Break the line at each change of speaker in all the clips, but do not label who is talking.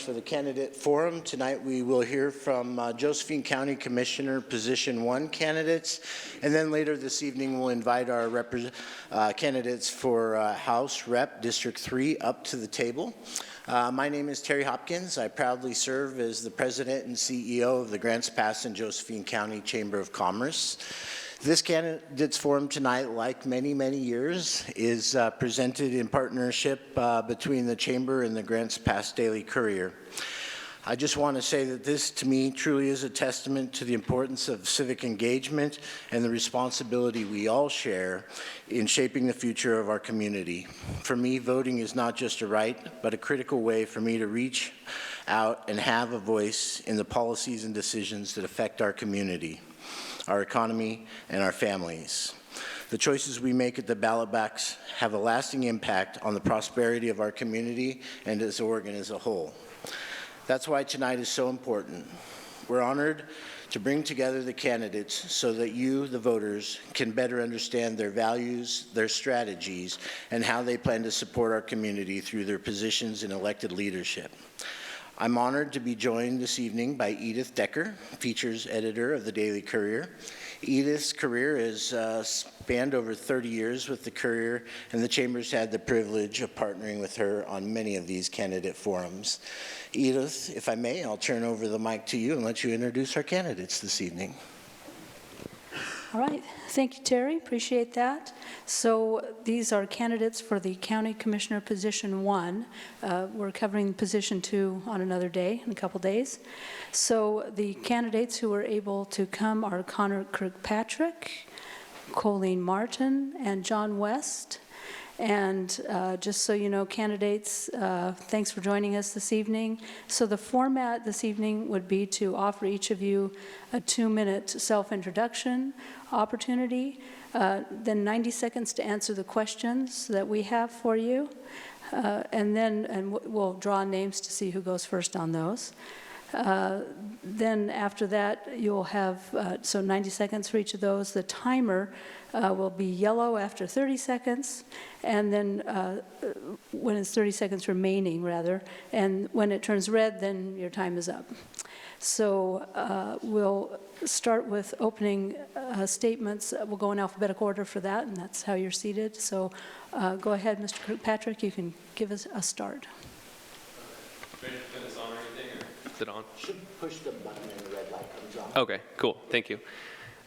for the candidate forum. Tonight we will hear from Josephine County Commissioner Position 1 candidates, and then later this evening we'll invite our candidates for House Rep District 3 up to the table. My name is Terry Hopkins. I proudly serve as the President and CEO of the Grants Pass and Josephine County Chamber of Commerce. This candidates forum tonight, like many, many years, is presented in partnership between the Chamber and the Grants Pass Daily Courier. I just want to say that this, to me, truly is a testament to the importance of civic engagement and the responsibility we all share in shaping the future of our community. For me, voting is not just a right, but a critical way for me to reach out and have a voice in the policies and decisions that affect our community, our economy, and our families. The choices we make at the ballot box have a lasting impact on the prosperity of our community and as Oregon as a whole. That's why tonight is so important. We're honored to bring together the candidates so that you, the voters, can better understand their values, their strategies, and how they plan to support our community through their positions in elected leadership. I'm honored to be joined this evening by Edith Decker, features editor of the Daily Courier. Edith's career has spanned over 30 years with the Courier, and the Chamber's had the privilege of partnering with her on many of these candidate forums. Edith, if I may, I'll turn over the mic to you and let you introduce our candidates this evening.
All right, thank you, Terry, appreciate that. So these are candidates for the County Commissioner Position 1. We're covering Position 2 on another day, in a couple days. So the candidates who are able to come are Connor Kirkpatrick, Colleen Martin, and John West. And just so you know, candidates, thanks for joining us this evening. So the format this evening would be to offer each of you a 2-minute self-introduction opportunity, then 90 seconds to answer the questions that we have for you, and we'll draw names to see who goes first on those. Then after that, you'll have, so 90 seconds for each of those. The timer will be yellow after 30 seconds, and then when it's 30 seconds remaining, rather, and when it turns red, then your time is up. So we'll start with opening statements. We'll go in alphabetical order for that, and that's how you're seated. So go ahead, Mr. Kirkpatrick, you can give us a start.
It on?
Should push the button and the red light comes on.
Okay, cool. Thank you.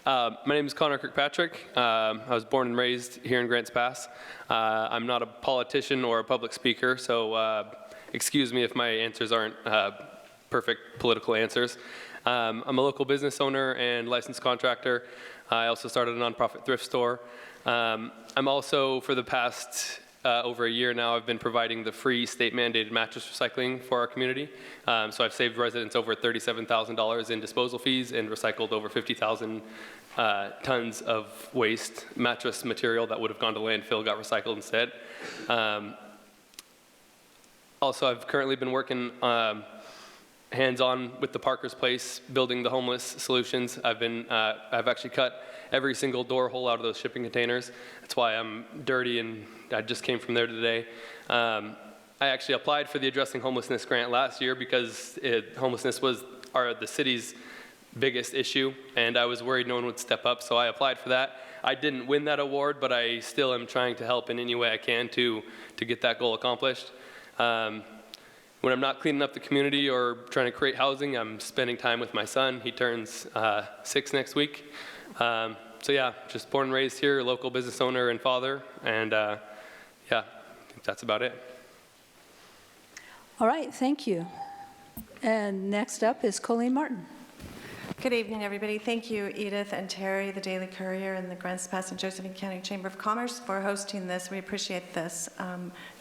My name is Connor Kirkpatrick. I was born and raised here in Grants Pass. I'm not a politician or a public speaker, so excuse me if my answers aren't perfect political answers. I'm a local business owner and licensed contractor. I also started a nonprofit thrift store. I'm also, for the past over a year now, I've been providing the free state-mandated mattress recycling for our community. So I've saved residents over $37,000 in disposal fees and recycled over 50,000 tons of waste mattress material that would have gone to landfill, got recycled instead. Also, I've currently been working hands-on with the Parker's Place, building the homeless solutions. I've actually cut every single door hole out of those shipping containers. That's why I'm dirty, and I just came from there today. I actually applied for the Addressing Homelessness grant last year because homelessness was the city's biggest issue, and I was worried no one would step up, so I applied for that. I didn't win that award, but I still am trying to help in any way I can to get that goal accomplished. When I'm not cleaning up the community or trying to create housing, I'm spending time with my son. He turns 6 next week. So yeah, just born and raised here, local business owner and father, and yeah, I think that's about it.
All right, thank you. And next up is Colleen Martin.
Good evening, everybody. Thank you, Edith and Terry, the Daily Courier, and the Grants Pass and Josephine County Chamber of Commerce for hosting this. We appreciate this.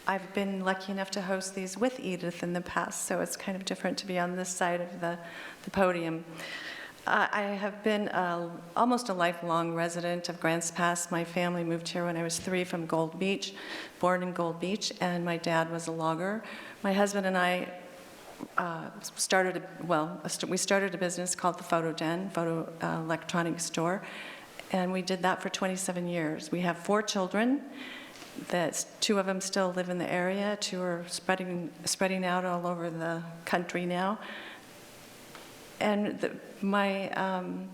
I've been lucky enough to host these with Edith in the past, so it's kind of different to be on this side of the podium. I have been almost a lifelong resident of Grants Pass. My family moved here when I was 3 from Gold Beach, born in Gold Beach, and my dad was a logger. My husband and I started a business called the Photo Den, photo electronics store, and we did that for 27 years. We have 4 children, that 2 of them still live in the area, 2 are spreading out all over the country now. And my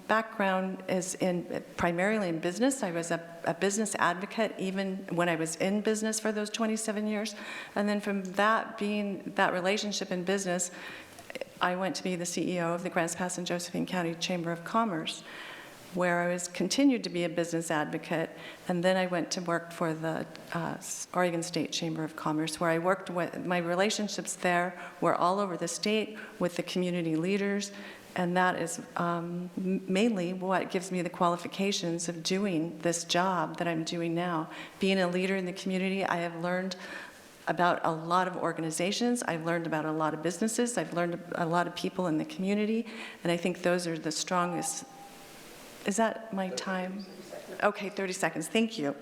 background is primarily in business. I was a business advocate even when I was in business for those 27 years. And then from that relationship in business, I went to be the CEO of the Grants Pass and Josephine County Chamber of Commerce, where I continued to be a business advocate. And then I went to work for the Oregon State Chamber of Commerce, where I worked with, my relationships there were all over the state with the community leaders. And that is mainly what gives me the qualifications of doing this job that I'm doing now. Being a leader in the community, I have learned about a lot of organizations. I've learned about a lot of businesses. I've learned a lot of people in the community. And I think those are the strongest. Is that my time? Okay, 30 seconds. Thank you.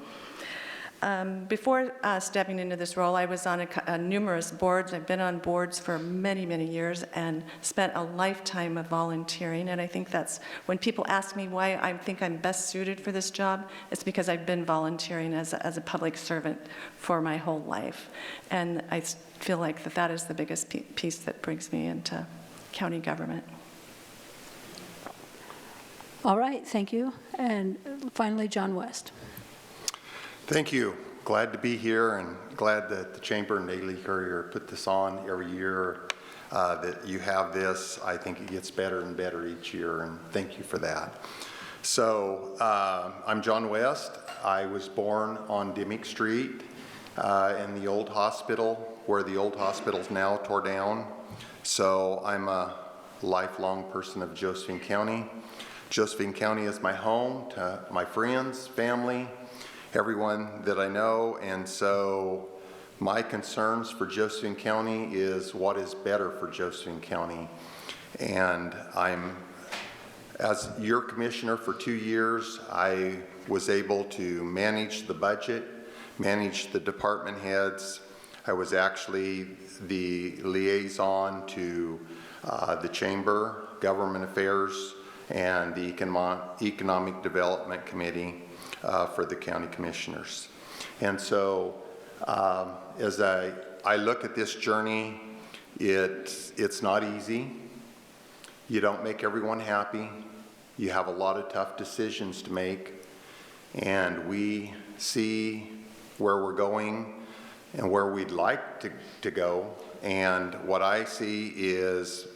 Before stepping into this role, I was on numerous boards. I've been on boards for many, many years and spent a lifetime of volunteering. And I think that's, when people ask me why I think I'm best suited for this job, it's because I've been volunteering as a public servant for my whole life. And I feel like that is the biggest piece that brings me into county government.
All right, thank you. And finally, John West.
Thank you. Glad to be here and glad that the Chamber and Daily Courier put this on every year, that you have this. I think it gets better and better each year, and thank you for that. So I'm John West. I was born on Dimmick Street in the old hospital, where the old hospital is now tore down. So I'm a lifelong person of Josephine County. Josephine County is my home to my friends, family, everyone that I know, and so my concerns for Josephine County is what is better for Josephine County. And as your commissioner for 2 years, I was able to manage the budget, manage the department heads. I was actually the liaison to the Chamber, Government Affairs, and the Economic Development Committee for the county commissioners. And so as I look at this journey, it's not easy. You don't make everyone happy. You have a lot of tough decisions to make, and we see where we're going and where we'd like to go. And what I see is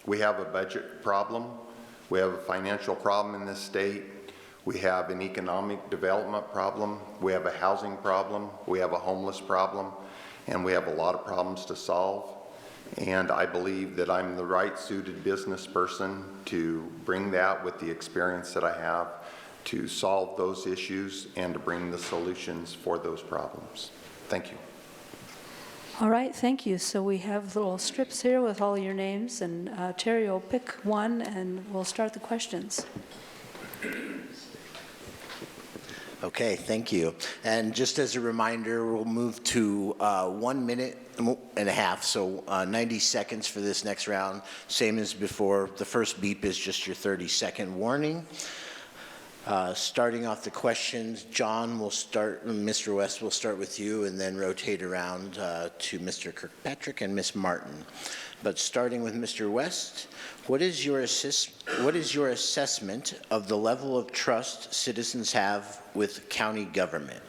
we have a budget problem. We have a financial problem in this state. We have an economic development problem. We have a housing problem. We have a homeless problem. And we have a lot of problems to solve. And I believe that I'm the right suited business person to bring that with the experience that I have to solve those issues and to bring the solutions for those problems. Thank you.
All right, thank you. So we have little strips here with all your names, and Terry will pick one, and we'll start the questions.
Okay, thank you. And just as a reminder, we'll move to 1 minute and a half, so 90 seconds for this next round. Same as before. The first beep is just your 30-second warning. Starting off the questions, John will start, Mr. West will start with you and then rotate around to Mr. Kirkpatrick and Ms. Martin. But starting with Mr. West, what is your assessment of the level of trust citizens have with county government?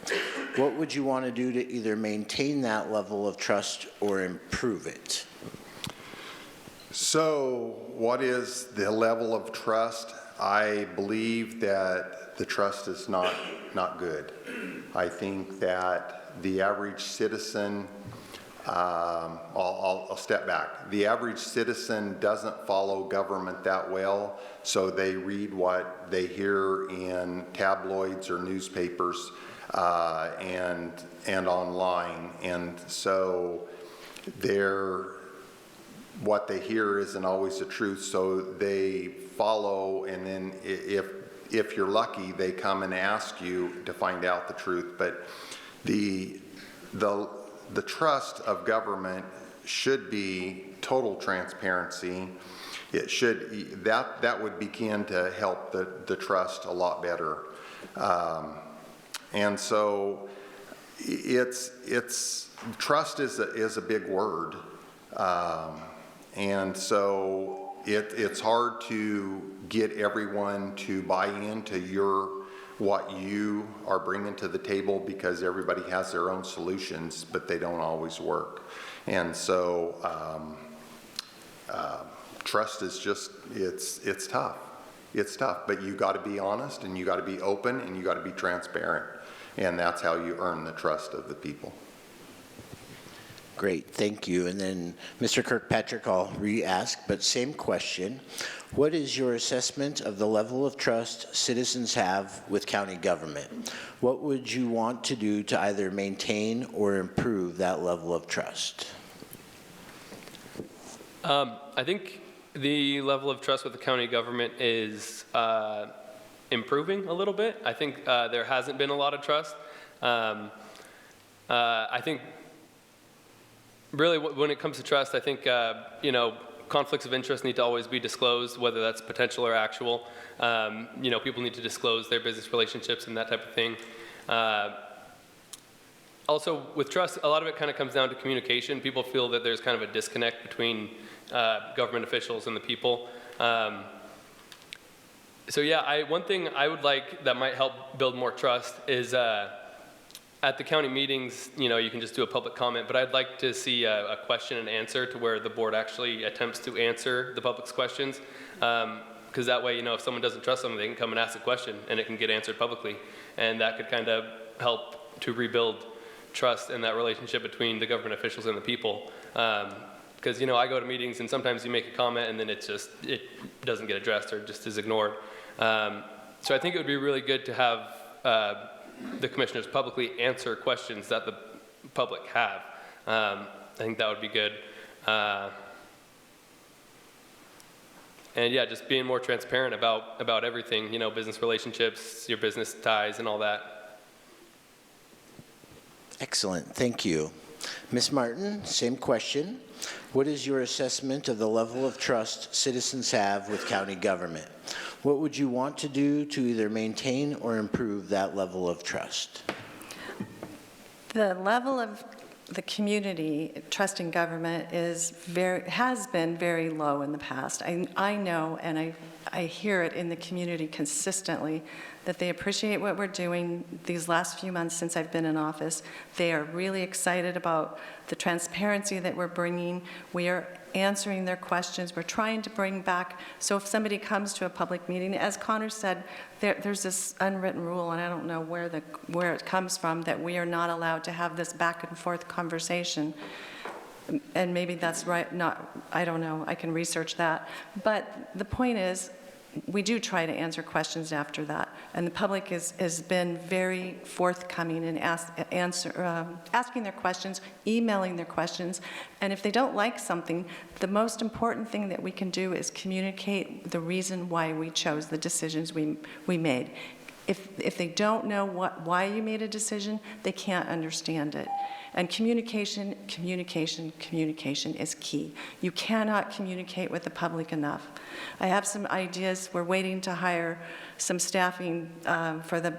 What would you want to do to either maintain that level of trust or improve it?
So what is the level of trust? I believe that the trust is not good. I think that the average citizen, I'll step back. The average citizen doesn't follow government that well, so they read what they hear in tabloids or newspapers and online, and so what they hear isn't always the truth, so they follow, and then if you're lucky, they come and ask you to find out the truth. But the trust of government should be total transparency. It should, that would begin to help the trust a lot better. And so trust is a big word. And so it's hard to get everyone to buy into what you are bringing to the table, because everybody has their own solutions, but they don't always work. And so trust is just, it's tough. It's tough, but you got to be honest, and you got to be open, and you got to be transparent. And that's how you earn the trust of the people.
Great, thank you. And then, Mr. Kirkpatrick, I'll re-ask, but same question. What is your assessment of the level of trust citizens have with county government? What would you want to do to either maintain or improve that level of trust?
I think the level of trust with the county government is improving a little bit. I think there hasn't been a lot of trust. I think really when it comes to trust, I think, conflicts of interest need to always be disclosed, whether that's potential or actual. People need to disclose their business relationships and that type of thing. Also, with trust, a lot of it kind of comes down to communication. People feel that there's kind of a disconnect between government officials and the people. One thing I would like that might help build more trust is at the county meetings, you can just do a public comment, but I'd like to see a question and answer to where the board actually attempts to answer the public's questions. Because that way, if someone doesn't trust them, they can come and ask a question and it can get answered publicly. And that could kind of help to rebuild trust in that relationship between the government officials and the people. Because, I go to meetings and sometimes you make a comment and then it doesn't get addressed or just is ignored. So I think it would be really good to have the commissioners publicly answer questions that the public have. I think that would be good. Just being more transparent about everything, business relationships, your business ties and all that.
Excellent, thank you. Ms. Martin, same question. What is your assessment of the level of trust citizens have with county government? What would you want to do to either maintain or improve that level of trust?
The level of the community trusting government has been very low in the past. I know, and I hear it in the community consistently, that they appreciate what we're doing these last few months since I've been in office. They are really excited about the transparency that we're bringing. We are answering their questions. We're trying to bring back, so if somebody comes to a public meeting, as Connor said, there's this unwritten rule, and I don't know where it comes from, that we are not allowed to have this back and forth conversation. And maybe that's right, I don't know, I can research that. But the point is, we do try to answer questions after that. And the public has been very forthcoming in asking their questions, emailing their questions. And if they don't like something, the most important thing that we can do is communicate the reason why we chose the decisions we made. If they don't know why you made a decision, they can't understand it. And communication is key. You cannot communicate with the public enough. I have some ideas. We're waiting to hire some staffing for the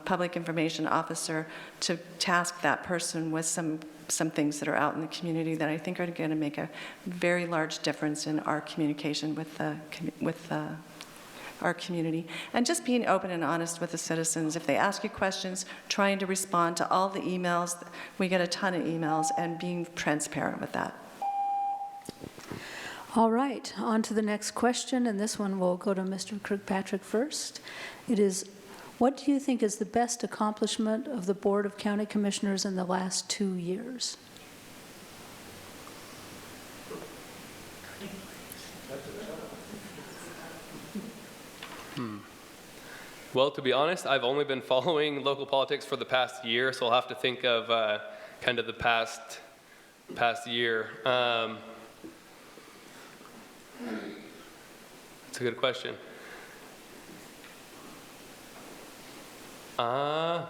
public information officer to task that person with some things that are out in the community that I think are going to make a very large difference in our communication with our community. And just being open and honest with the citizens. If they ask you questions, trying to respond to all the emails. We get a ton of emails, and being transparent with that.
All right, on to the next question, and this one will go to Mr. Kirkpatrick first. It is, what do you think is the best accomplishment of the Board of County Commissioners in the last 2 years?
Well, to be honest, I've only been following local politics for the past year, so I'll have to think of kind of the past year. It's a good question. I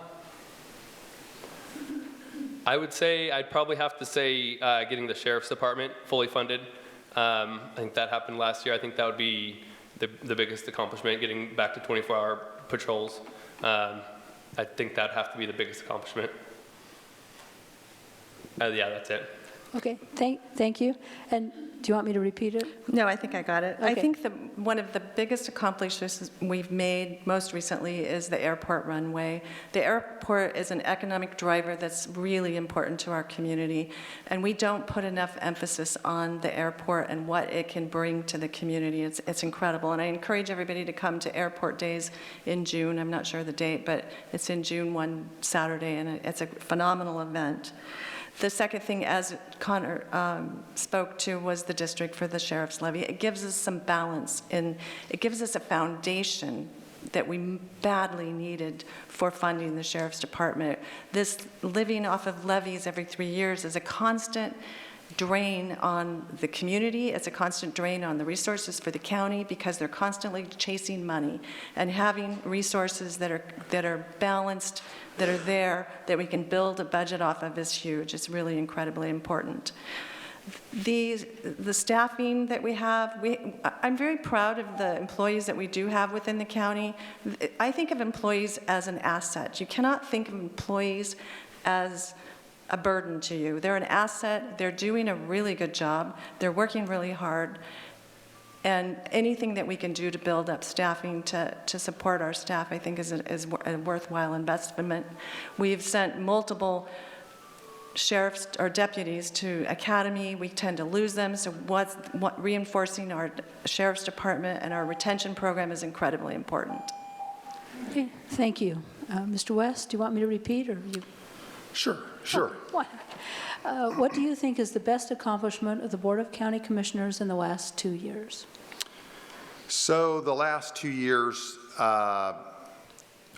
would say, I'd probably have to say getting the Sheriff's Department fully funded. I think that happened last year. I think that would be the biggest accomplishment, getting back to 24-hour patrols. I think that'd have to be the biggest accomplishment. Yeah, that's it.
Okay, thank you. And do you want me to repeat it?
No, I think I got it. I
Okay.
think one of the biggest accomplishments we've made most recently is the airport runway. The airport is an economic driver that's really important to our community, and we don't put enough emphasis on the airport and what it can bring to the community. It's incredible, and I encourage everybody to come to Airport Days in June. I'm not sure the date, but it's in June, one Saturday, and it's a phenomenal event. The second thing, as Connor spoke to, was the district for the sheriff's levy. It gives us some balance, and it gives us a foundation that we badly needed for funding the sheriff's department. This living off of levies every 3 years is a constant drain on the community. It's a constant drain on the resources for the county because they're constantly chasing money, and having resources that are balanced, that are there, that we can build a budget off of is huge. It's really incredibly important. The staffing that we have, I'm very proud of the employees that we do have within the county. I think of employees as an asset. You cannot think of employees as a burden to you. They're an asset. They're doing a really good job. They're working really hard. And anything that we can do to build up staffing to support our staff, I think, is a worthwhile investment. We've sent multiple sheriffs or deputies to academy. We tend to lose them, so reinforcing our sheriff's department and our retention program is incredibly important.
Okay, thank you. Mr. West, do you want me to repeat, or you?
Sure.
What? What do you think is the best accomplishment of the Board of County Commissioners in the last 2 years?
So the last 2 years,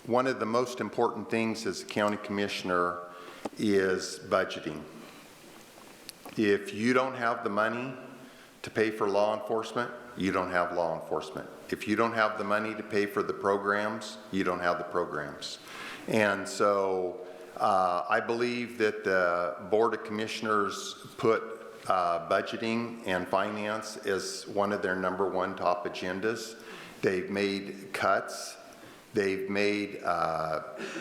one of the most important things as a county commissioner is budgeting. If you don't have the money to pay for law enforcement, you don't have law enforcement. If you don't have the money to pay for the programs, you don't have the programs. And so I believe that the Board of Commissioners put budgeting and finance as one of their #1 top agendas. They've made cuts. They've made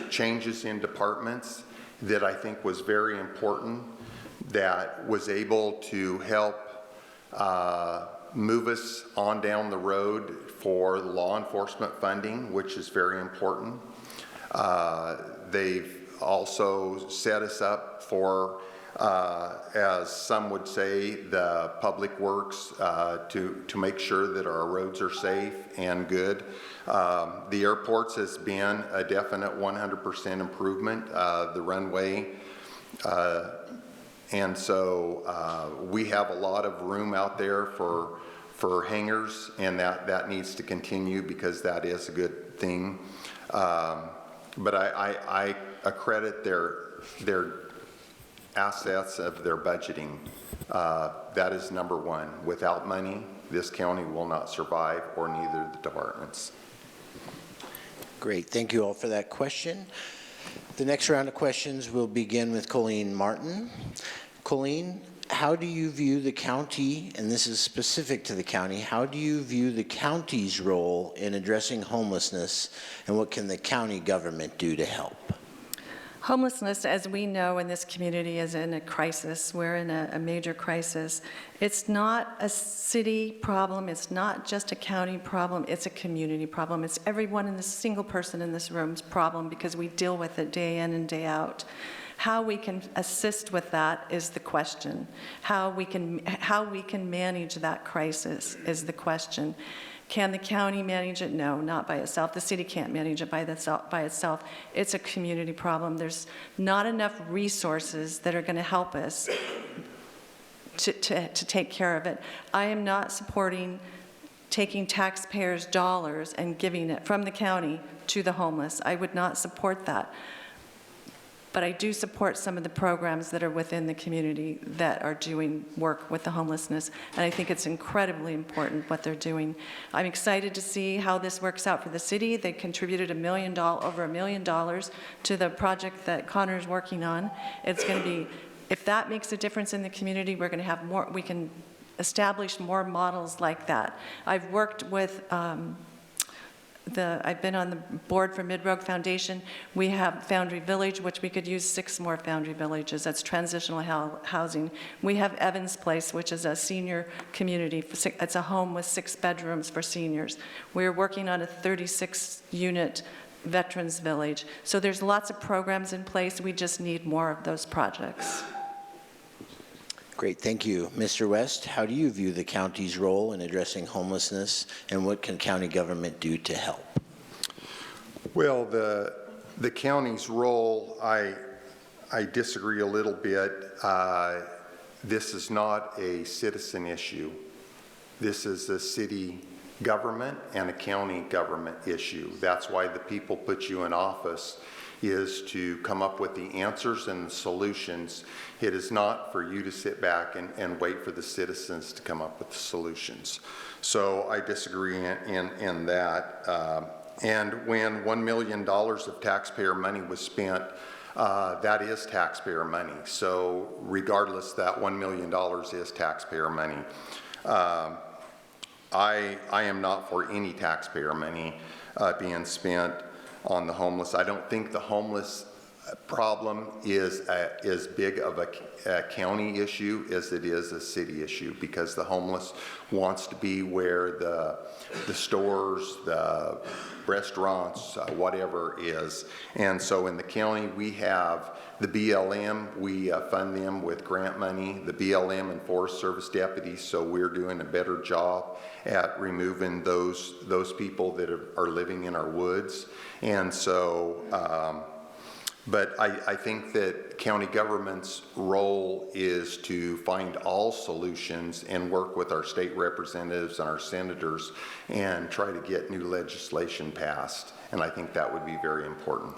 changes in departments that I think was very important, that was able to help move us on down the road for law enforcement funding, which is very important. They've also set us up for, as some would say, the public works to make sure that our roads are safe and good. The airports has been a definite 100% improvement, the runway. And so we have a lot of room out there for hangars, and that needs to continue because that is a good thing. But I accredit their assets of their budgeting. That is #1. Without money, this county will not survive, or neither the departments.
Great, thank you all for that question. The next round of questions will begin with Colleen Martin. Colleen, how do you view the county, and this is specific to the county, how do you view the county's role in addressing homelessness, and what can the county government do to help?
Homelessness, as we know in this community, is in a crisis. We're in a major crisis. It's not a city problem. It's not just a county problem. It's a community problem. It's everyone in this single person in this room's problem because we deal with it day in and day out. How we can assist with that is the question. How we can manage that crisis is the question. Can the county manage it? No, not by itself. The city can't manage it by itself. It's a community problem. There's not enough resources that are going to help us to take care of it. I am not supporting taking taxpayers' dollars and giving it from the county to the homeless. I would not support that. But I do support some of the programs that are within the community that are doing work with the homelessness, and I think it's incredibly important what they're doing. I'm excited to see how this works out for the city. They contributed over $1 million to the project that Connor's working on. It's going to be, if that makes a difference in the community, we're going to have more, we can establish more models like that. I've worked with I've been on the board for Mid-Rogue Foundation. We have Foundry Village, which we could use 6 more Foundry Villages. That's transitional housing. We have Evans Place, which is a senior community. It's a home with 6 bedrooms for seniors. We're working on a 36-unit Veterans Village. So there's lots of programs in place. We just need more of those projects.
Great, thank you. Mr. West, how do you view the county's role in addressing homelessness, and what can county government do to help?
Well, the county's role, I disagree a little bit. This is not a citizen issue. This is a city government and a county government issue. That's why the people put you in office, is to come up with the answers and the solutions. It is not for you to sit back and wait for the citizens to come up with the solutions. So I disagree in that. And when $1 million of taxpayer money was spent, that is taxpayer money. So regardless, that $1 million is taxpayer money. I am not for any taxpayer money being spent on the homeless. I don't think the homeless problem is as big of a county issue as it is a city issue, because the homeless wants to be where the stores, the restaurants, whatever is. And so in the county, we have the BLM. We fund them with grant money, the BLM and Forest Service deputies, so we're doing a better job at removing those people that are living in our woods. And so, but I think that county government's role is to find all solutions and work with our state representatives and our senators and try to get new legislation passed. And I think that would be very important.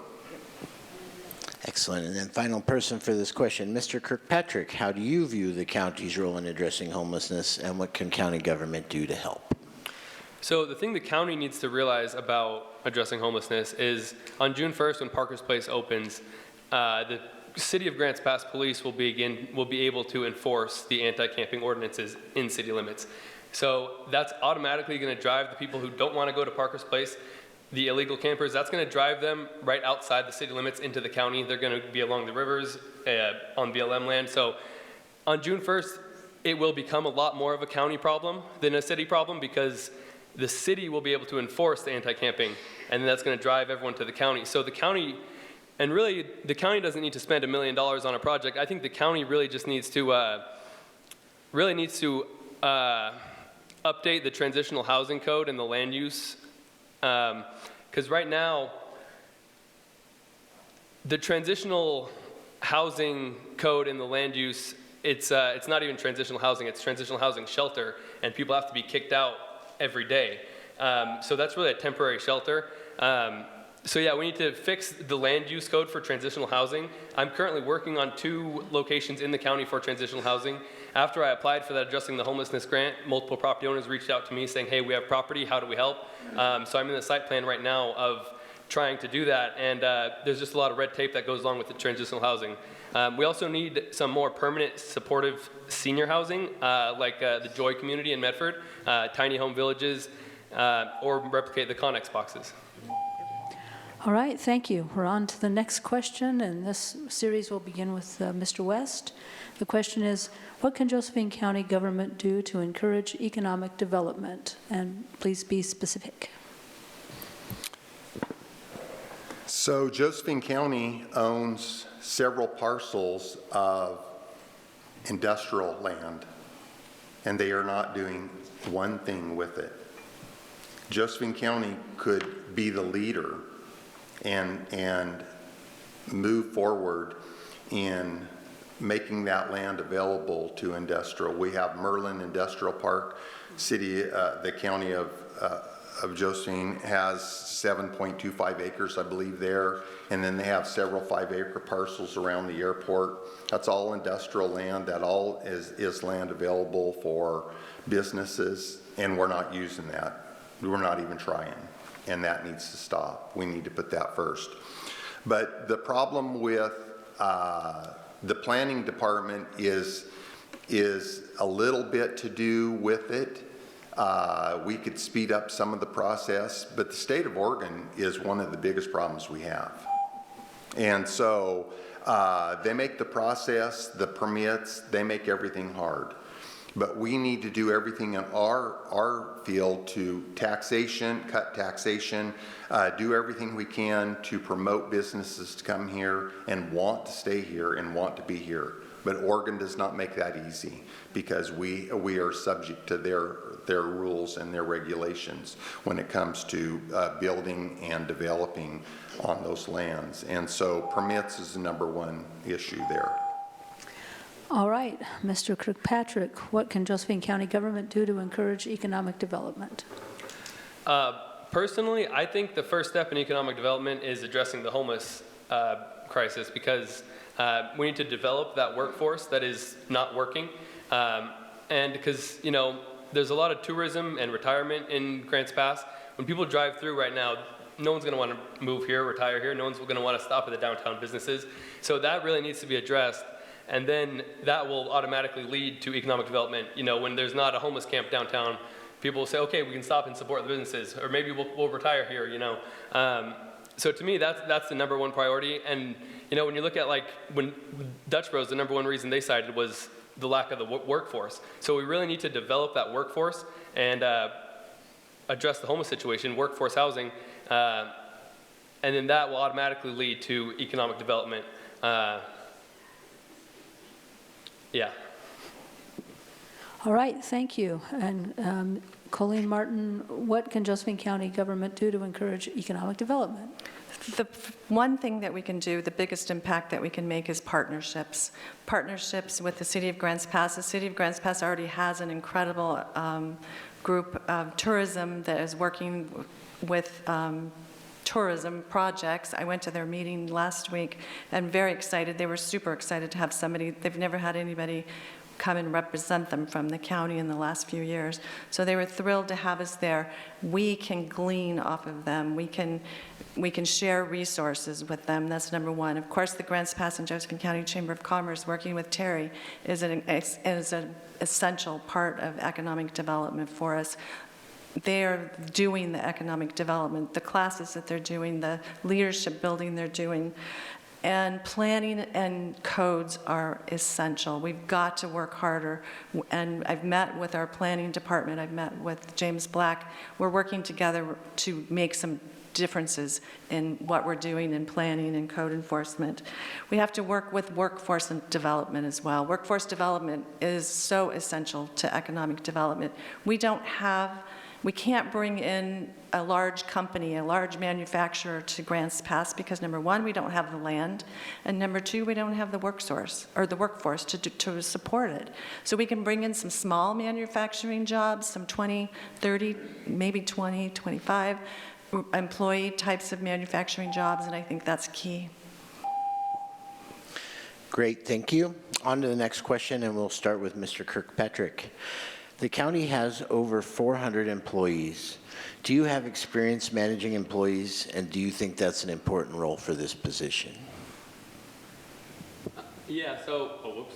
Excellent. And then final person for this question, Mr. Kirkpatrick, how do you view the county's role in addressing homelessness, and what can county government do to help?
So the thing the county needs to realize about addressing homelessness is on June 1st, when Parker's Place opens, the City of Grants Pass Police will be able to enforce the anti-camping ordinances in city limits. So that's automatically going to drive the people who don't want to go to Parker's Place, the illegal campers, that's going to drive them right outside the city limits into the county. They're going to be along the rivers on BLM land. So on June 1st, it will become a lot more of a county problem than a city problem, because the city will be able to enforce the anti-camping, and that's going to drive everyone to the county. So the county, and really the county doesn't need to spend $1 million on a project. I think the county really just needs to update the transitional housing code and the land use, because right now the transitional housing code and the land use, it's not even transitional housing, it's transitional housing shelter, and people have to be kicked out every day. So that's really a temporary shelter. So yeah, we need to fix the land use code for transitional housing. I'm currently working on 2 locations in the county for transitional housing. After I applied for that Addressing the Homelessness grant, multiple property owners reached out to me saying, hey, we have property, how do we help? So I'm in the site plan right now of trying to do that, and there's just a lot of red tape that goes along with the transitional housing. We also need some more permanent supportive senior housing, like the Joy community in Medford, tiny home villages, or replicate the Connex boxes.
All right, thank you. We're on to the next question, and this series will begin with Mr. West. The question is, what can Josephine County government do to encourage economic development? And please be specific.
So Josephine County owns several parcels of industrial land, and they are not doing one thing with it. Josephine County could be the leader and move forward in making that land available to industrial. We have Merlin Industrial Park. The county of Josephine has 7.25 acres, I believe, there, and then they have several 5-acre parcels around the airport. That's all industrial land. That all is land available for businesses, and we're not using that. We're not even trying, and that needs to stop. We need to put that first. But the problem with the planning department is a little bit to do with it. We could speed up some of the process, but the state of Oregon is one of the biggest problems we have. And so they make the process, the permits, they make everything hard. But we need to do everything in our field to taxation, cut taxation, do everything we can to promote businesses to come here and want to stay here and want to be here. But Oregon does not make that easy because we are subject to their rules and their regulations when it comes to building and developing on those lands. And so permits is the #1 issue there.
All right, Mr. Kirkpatrick, what can Josephine County government do to encourage economic development?
Personally, I think the first step in economic development is addressing the homeless crisis, because we need to develop that workforce that is not working. And because, you know, there's a lot of tourism and retirement in Grants Pass. When people drive through right now, no one's going to want to move here, retire here. No one's going to want to stop at the downtown businesses. So that really needs to be addressed. And then that will automatically lead to economic development. You know, when there's not a homeless camp downtown, people will say, okay, we can stop and support the businesses, or maybe we'll retire here, you know. So to me, that's the #1 priority. And, you know, when you look at, like, when Dutch Bros, the #1 reason they cited was the lack of the workforce. So we really need to develop that workforce and address the homeless situation, workforce housing, and then that will automatically lead to economic development. Yeah.
All right, thank you. And Colleen Martin, what can Josephine County government do to encourage economic development?
The one thing that we can do, the biggest impact that we can make, is partnerships. Partnerships with the City of Grants Pass. The City of Grants Pass already has an incredible group of tourism that is working with tourism projects. I went to their meeting last week and very excited. They were super excited to have somebody. They've never had anybody come and represent them from the county in the last few years. So they were thrilled to have us there. We can glean off of them. We can share resources with them. That's #1. Of course, the Grants Pass and Josephine County Chamber of Commerce, working with Terry, is an essential part of economic development for us. They are doing the economic development, the classes that they're doing, the leadership building they're doing. And planning and codes are essential. We've got to work harder. And I've met with our planning department. I've met with James Black. We're working together to make some differences in what we're doing in planning and code enforcement. We have to work with workforce and development as well. Workforce development is so essential to economic development. We can't bring in a large company, a large manufacturer to Grants Pass because #1, we don't have the land, and #2, we don't have the workforce to support it. So we can bring in some small manufacturing jobs, some 20, 30, maybe 20, 25 employee types of manufacturing jobs, and I think that's key.
Great, thank you. On to the next question, and we'll start with Mr. Kirkpatrick. The county has over 400 employees. Do you have experience managing employees, and do you think that's an important role for this position?
Yeah, so,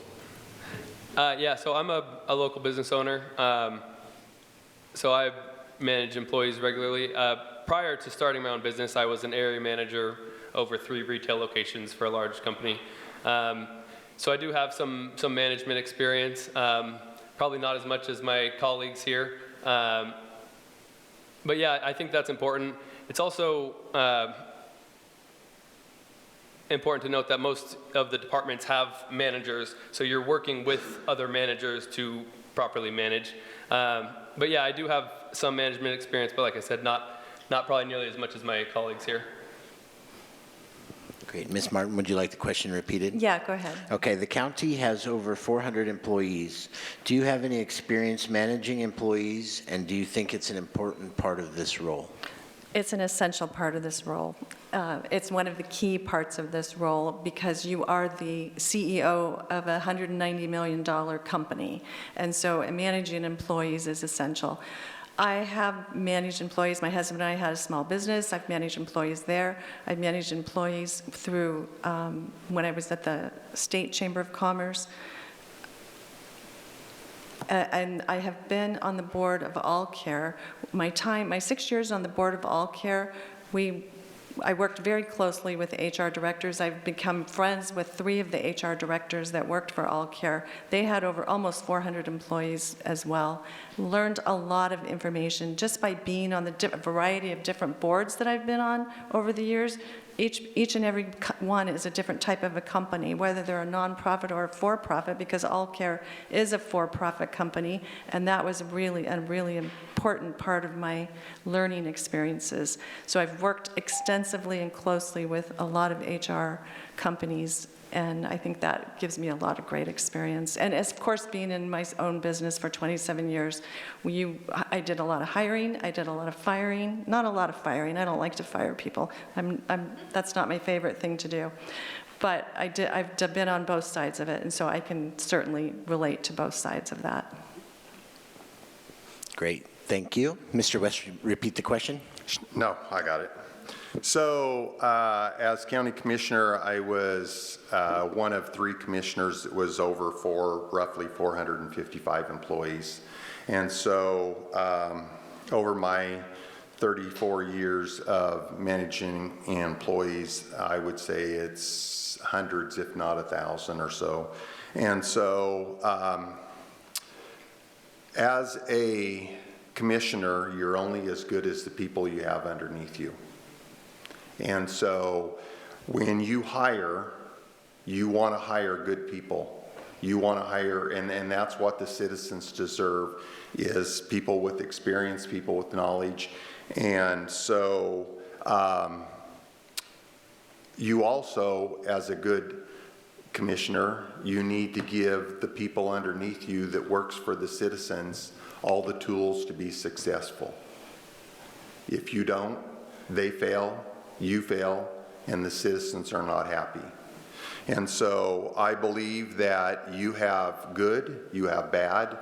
so I'm a local business owner. So I manage employees regularly. Prior to starting my own business, I was an area manager over 3 retail locations for a large company. So I do have some management experience. Probably not as much as my colleagues here. But yeah, I think that's important. It's also important to note that most of the departments have managers, so you're working with other managers to properly manage. But yeah, I do have some management experience, but like I said, not probably nearly as much as my colleagues here.
Great. Ms. Martin, would you like the question repeated?
Yeah, go ahead.
Okay, the county has over 400 employees. Do you have any experience managing employees, and do you think it's an important part of this role?
It's an essential part of this role. It's one of the key parts of this role because you are the CEO of a $190 million company, and so managing employees is essential. I have managed employees. My husband and I had a small business. I've managed employees there. I've managed employees through when I was at the State Chamber of Commerce. And I have been on the board of All Care. My 6 years on the board of All Care, I worked very closely with HR directors. I've become friends with 3 of the HR directors that worked for All Care. They had almost 400 employees as well. Learned a lot of information just by being on the variety of different boards that I've been on over the years. Each and every one is a different type of a company, whether they're a nonprofit or a for-profit, because All Care is a for-profit company, and that was a really important part of my learning experiences. So I've worked extensively and closely with a lot of HR companies, and I think that gives me a lot of great experience. And of course, being in my own business for 27 years, I did a lot of hiring, I did a lot of firing. Not a lot of firing, I don't like to fire people. That's not my favorite thing to do. But I've been on both sides of it, and so I can certainly relate to both sides of that.
Great, thank you. Mr. West, repeat the question.
No, I got it. So as county commissioner, I was one of 3 commissioners that was over roughly 455 employees. And so over my 34 years of managing employees, I would say it's hundreds, if not 1,000 or so. And so as a commissioner, you're only as good as the people you have underneath you. And so when you hire, you want to hire good people. You want to hire, and that's what the citizens deserve, is people with experience, people with knowledge. And so you also, as a good commissioner, you need to give the people underneath you that works for the citizens all the tools to be successful. If you don't, they fail, you fail, and the citizens are not happy. And so I believe that you have good, you have bad,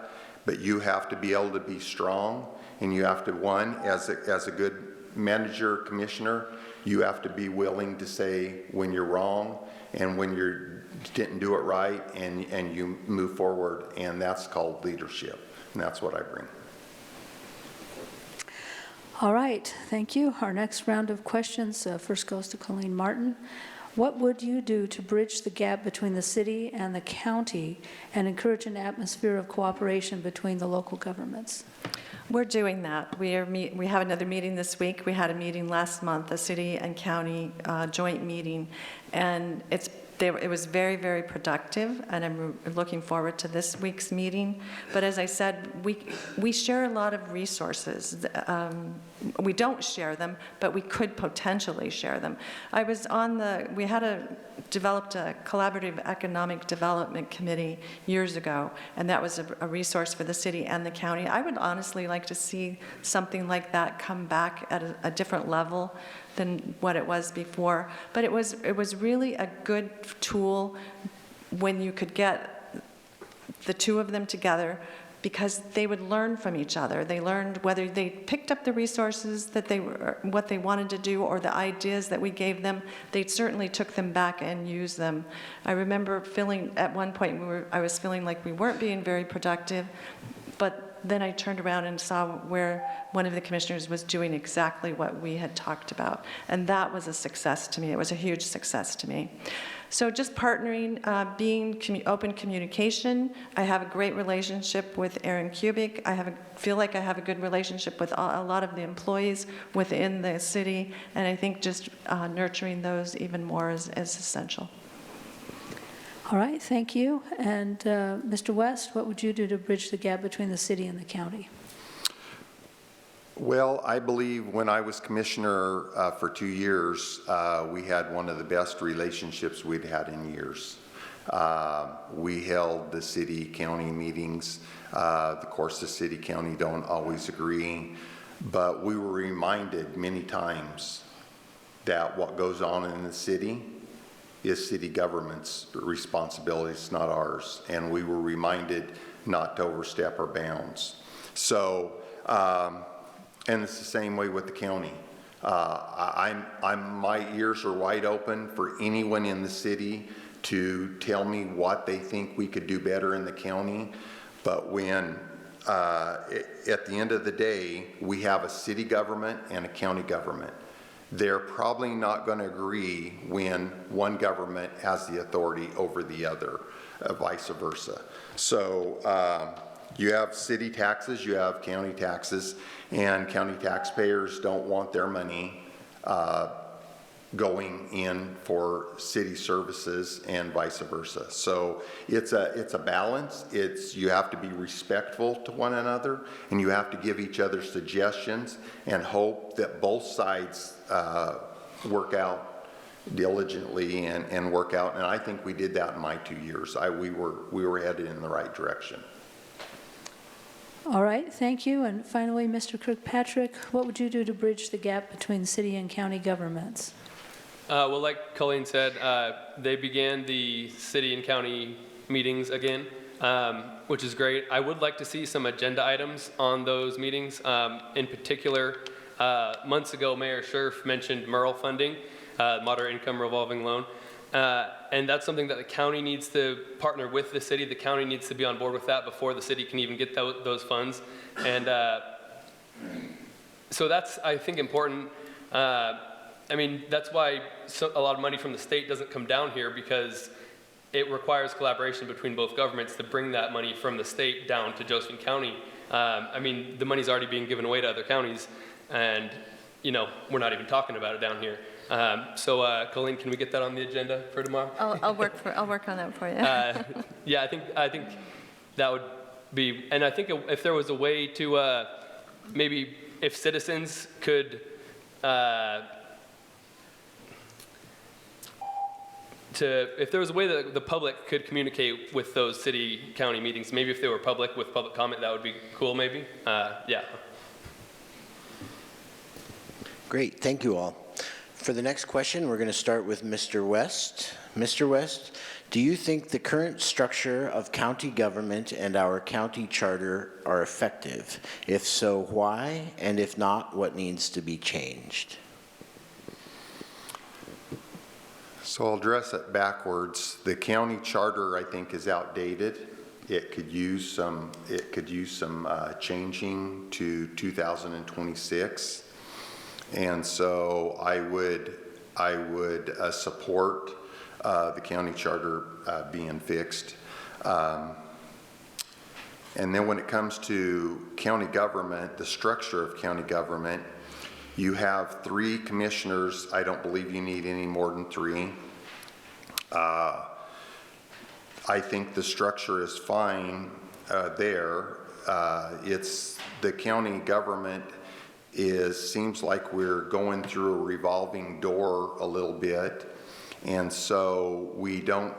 but you have to be able to be strong, and you have to, one, as a good manager, commissioner, you have to be willing to say when you're wrong and when you didn't do it right, and you move forward, and that's called leadership, and that's what I bring.
All right, thank you. Our next round of questions first goes to Colleen Martin. What would you do to bridge the gap between the city and the county and encourage an atmosphere of cooperation between the local governments?
We're doing that. We have another meeting this week. We had a meeting last month, a city and county joint meeting, and it was very, very productive, and I'm looking forward to this week's meeting. But as I said, we share a lot of resources. We don't share them, but we could potentially share them. We developed a collaborative economic development committee years ago, and that was a resource for the city and the county. I would honestly like to see something like that come back at a different level than what it was before. But it was really a good tool when you could get the 2 of them together, because they would learn from each other. They learned whether they picked up the resources that what they wanted to do, or the ideas that we gave them. They certainly took them back and used them. I remember feeling at one point I was feeling like we weren't being very productive, but then I turned around and saw where one of the commissioners was doing exactly what we had talked about. And that was a success to me. It was a huge success to me. So just partnering, being open communication. I have a great relationship with Aaron Kubik. Feel like I have a good relationship with a lot of the employees within the city. And I think just nurturing those even more is essential.
All right, thank you. And Mr. West, what would you do to bridge the gap between the city and the county?
Well, I believe when I was commissioner for 2 years, we had one of the best relationships we'd had in years. We held the city-county meetings. Of course, the city-county don't always agree, but we were reminded many times that what goes on in the city is city government's responsibility, it's not ours. And we were reminded not to overstep our bounds. So, and it's the same way with the county. My ears are wide open for anyone in the city to tell me what they think we could do better in the county. But when, at the end of the day, we have a city government and a county government, they're probably not going to agree when one government has the authority over the other, vice versa. So you have city taxes, you have county taxes, and county taxpayers don't want their money going in for city services and vice versa. So it's a balance. You have to be respectful to one another, and you have to give each other suggestions and hope that both sides work out diligently and work out. And I think we did that in my 2 years. We were headed in the right direction.
All right, thank you. And finally, Mr. Kirkpatrick, what would you do to bridge the gap between city and county governments?
Well, like Colleen said, they began the city and county meetings again, which is great. I would like to see some agenda items on those meetings. In particular, months ago, Mayor Scherf mentioned MERL funding, Moderate Income Revolving Loan. And that's something that the county needs to partner with the city. The county needs to be on board with that before the city can even get those funds. And so that's, I think, important. I mean, that's why a lot of money from the state doesn't come down here, because it requires collaboration between both governments to bring that money from the state down to Josephine County. I mean, the money's already being given away to other counties, and, you know, we're not even talking about it down here. So, Colleen, can we get that on the agenda for tomorrow?
I'll work on that for you.
Yeah, I think that would be, and I think if there was a way to, maybe if citizens could, if there was a way that the public could communicate with those city county meetings, maybe if they were public with public comment, that would be cool, maybe. Yeah.
Great, thank you all. For the next question, we're going to start with Mr. West. Mr. West, do you think the current structure of county government and our county charter are effective? If so, why? And if not, what needs to be changed?
So I'll address it backwards. The county charter, I think, is outdated. It could use some changing to 2026. And so I would support the county charter being fixed. And then when it comes to county government, the structure of county government, you have 3 commissioners. I don't believe you need any more than 3. I think the structure is fine there. It's the county government seems like we're going through a revolving door a little bit, and so we don't.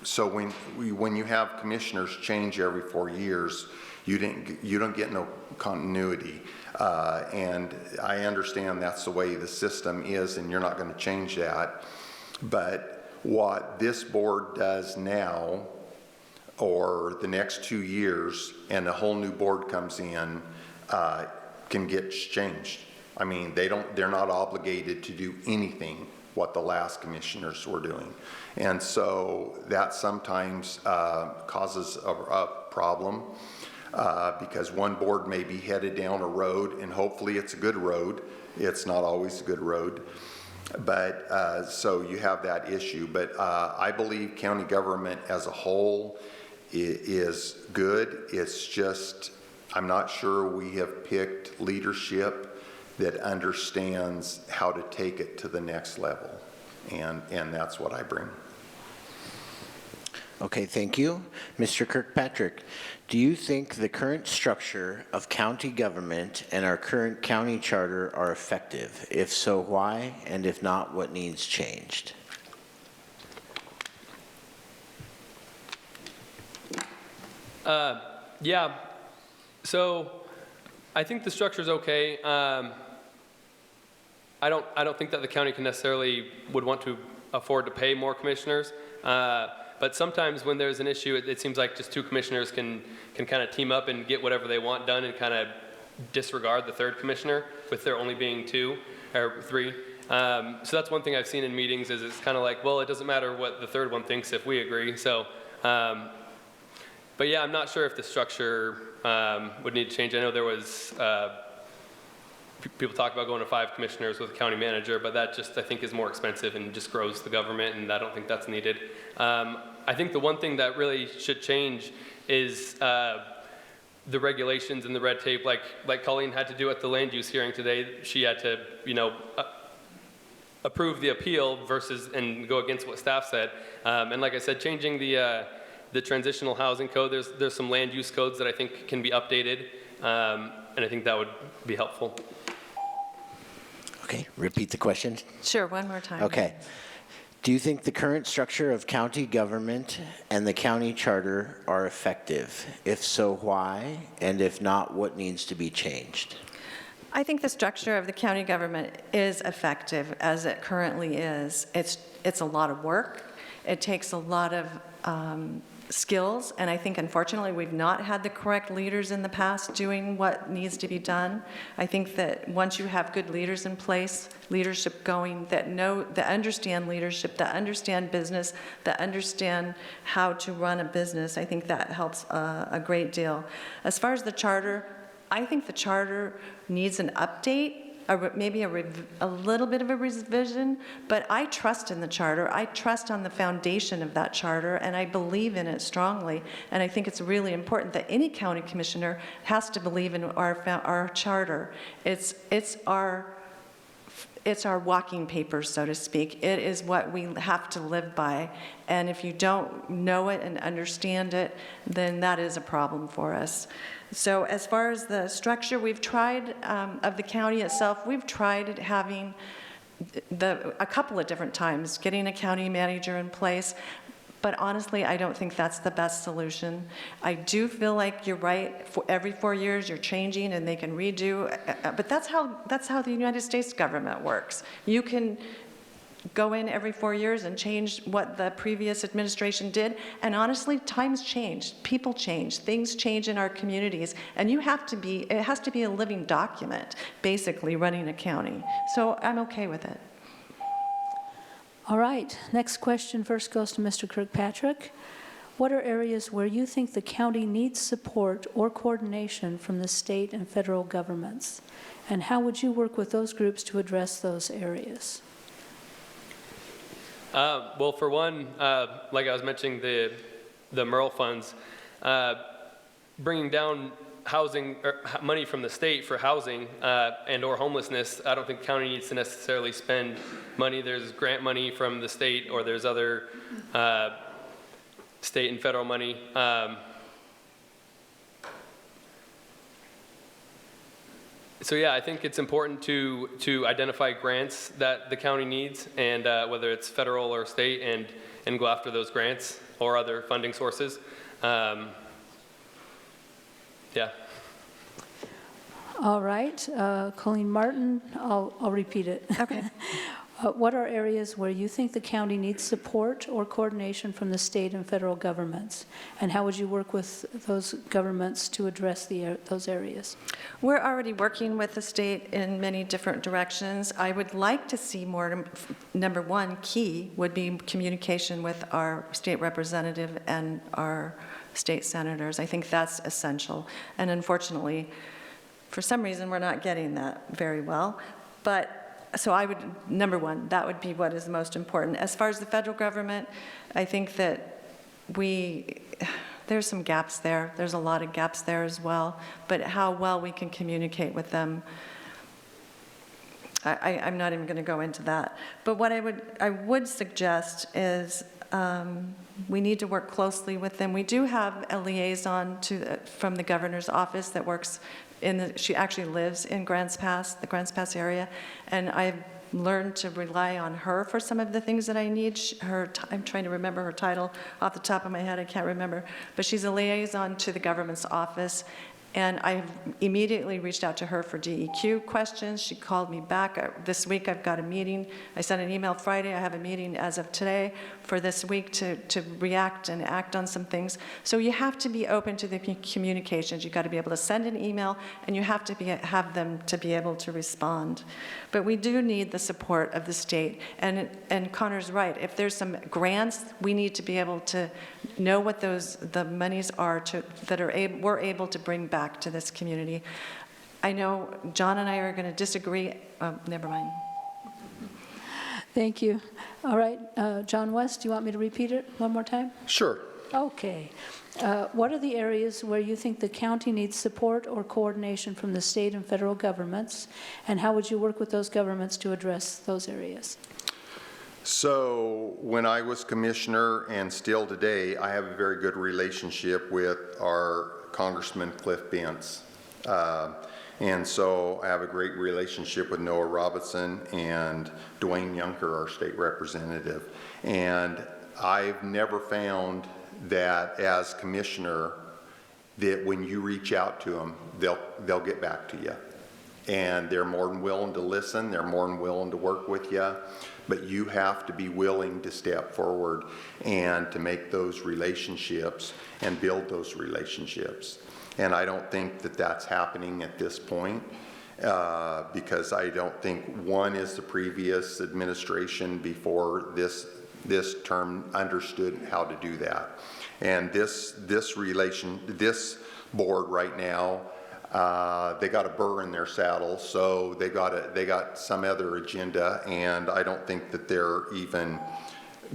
So when you have commissioners change every 4 years, you don't get no continuity. And I understand that's the way the system is, and you're not going to change that. But what this board does now, or the next 2 years, and a whole new board comes in, can get changed. I mean, they're not obligated to do anything what the last commissioners were doing. And so that sometimes causes a problem because one board may be headed down a road, and hopefully it's a good road. It's not always a good road. But so you have that issue. But I believe county government as a whole is good. It's just, I'm not sure we have picked leadership that understands how to take it to the next level. And that's what I bring.
Okay, thank you. Mr. Kirkpatrick, do you think the current structure of county government and our current county charter are effective? If so, why? And if not, what needs changed?
Yeah. So I think the structure is okay. I don't think that the county can necessarily would want to afford to pay more commissioners. But sometimes when there's an issue, it seems like just 2 commissioners can kind of team up and get whatever they want done and kind of disregard the 3rd commissioner, with there only being 2 or 3. So that's one thing I've seen in meetings, is it's kind of like, well, it doesn't matter what the 3rd one thinks if we agree. So But yeah, I'm not sure if the structure would need to change. I know there was, people talk about going to 5 commissioners with a county manager, but that just, I think, is more expensive and just grows the government, and I don't think that's needed. I think the one thing that really should change is the regulations and the red tape, like Colleen had to do at the land use hearing today. She had to, approve the appeal versus and go against what staff said. And like I said, changing the transitional housing code, there's some land use codes that I think can be updated, and I think that would be helpful.
Okay, repeat the question.
Sure, one more time.
Okay. Do you think the current structure of county government and the county charter are effective? If so, why? And if not, what needs to be changed?
I think the structure of the county government is effective as it currently is. It's a lot of work. It takes a lot of skills, and I think unfortunately we've not had the correct leaders in the past doing what needs to be done. I think that once you have good leaders in place, leadership going, that understand leadership, that understand business, that understand how to run a business, I think that helps a great deal. As far as the charter, I think the charter needs an update, maybe a little bit of a revision, but I trust in the charter. I trust on the foundation of that charter, and I believe in it strongly. And I think it's really important that any county commissioner has to believe in our charter. It's our walking papers, so to speak. It is what we have to live by. And if you don't know it and understand it, then that is a problem for us. So as far as the structure, we've tried, of the county itself, we've tried having a couple of different times, getting a county manager in place. But honestly, I don't think that's the best solution. I do feel like you're right. For every 4 years, you're changing, and they can redo. But that's how the United States government works. You can go in every 4 years and change what the previous administration did. And honestly, times change, people change, things change in our communities, and it has to be a living document, basically, running a county. So I'm okay with it.
All right, next question first goes to Mr. Kirkpatrick. What are areas where you think the county needs support or coordination from the state and federal governments? And how would you work with those groups to address those areas?
Well, for one, like I was mentioning, the MERL funds, bringing down housing or money from the state for housing and or homelessness, I don't think the county needs to necessarily spend money. There's grant money from the state, or there's other state and federal money. So yeah, I think it's important to identify grants that the county needs, and whether it's federal or state, and go after those grants or other funding sources. Yeah.
All right, Colleen Martin, I'll repeat it.
Okay.
What are areas where you think the county needs support or coordination from the state and federal governments? And how would you work with those governments to address those areas?
We're already working with the state in many different directions. I would like to see more, number one, key would be communication with our state representative and our state senators. I think that's essential. And unfortunately, for some reason, we're not getting that very well. But so I would, number one, that would be what is most important. As far as the federal government, I think that there's some gaps there. There's a lot of gaps there as well. But how well we can communicate with them, I'm not even going to go into that. But what I would suggest is we need to work closely with them. We do have a liaison from the governor's office that works she actually lives in Grants Pass, the Grants Pass area, and I've learned to rely on her for some of the things that I need. I'm trying to remember her title off the top of my head, I can't remember, but she's a liaison to the government's office, and I've immediately reached out to her for DEQ questions. She called me back. This week I've got a meeting. I sent an email Friday. I have a meeting as of today for this week to react and act on some things. So you have to be open to the communications. You've got to be able to send an email, and you have to have them to be able to respond. But we do need the support of the state. And Connor's right. If there's some grants, we need to be able to know what the monies are that we're able to bring back to this community. I know John and I are going to disagree. Never mind.
Thank you. All right, John West, do you want me to repeat it one more time?
Sure.
Okay. What are the areas where you think the county needs support or coordination from the state and federal governments, and how would you work with those governments to address those areas?
So when I was commissioner, and still today, I have a very good relationship with our Congressman Cliff Bentz. And so I have a great relationship with Noah Robinson and Dwayne Junker, our state representative. And I've never found that as commissioner that when you reach out to them, they'll get back to you. And they're more than willing to listen, they're more than willing to work with you, but you have to be willing to step forward and to make those relationships and build those relationships. And I don't think that that's happening at this point because I don't think one is the previous administration before this term understood how to do that. And this board right now, they got a burr in their saddle, so they got some other agenda, and I don't think that they're even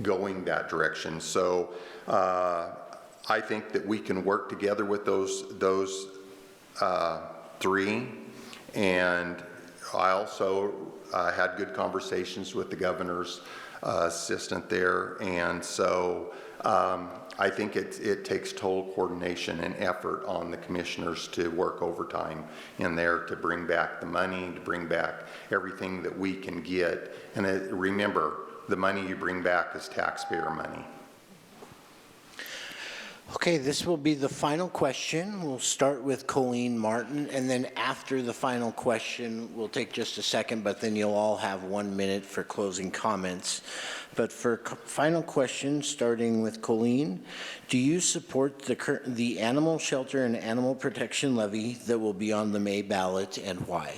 going that direction. So I think that we can work together with those three, and I also had good conversations with the governor's assistant there, and so I think it takes total coordination and effort on the commissioners to work overtime in there to bring back the money, to bring back everything that we can get. And remember, the money you bring back is taxpayer money.
Okay, this will be the final question. We'll start with Colleen Martin, and then after the final question, we'll take just a second, but then you'll all have 1 minute for closing comments. But for final question, starting with Colleen, do you support the animal shelter and animal protection levy that will be on the May ballot, and why?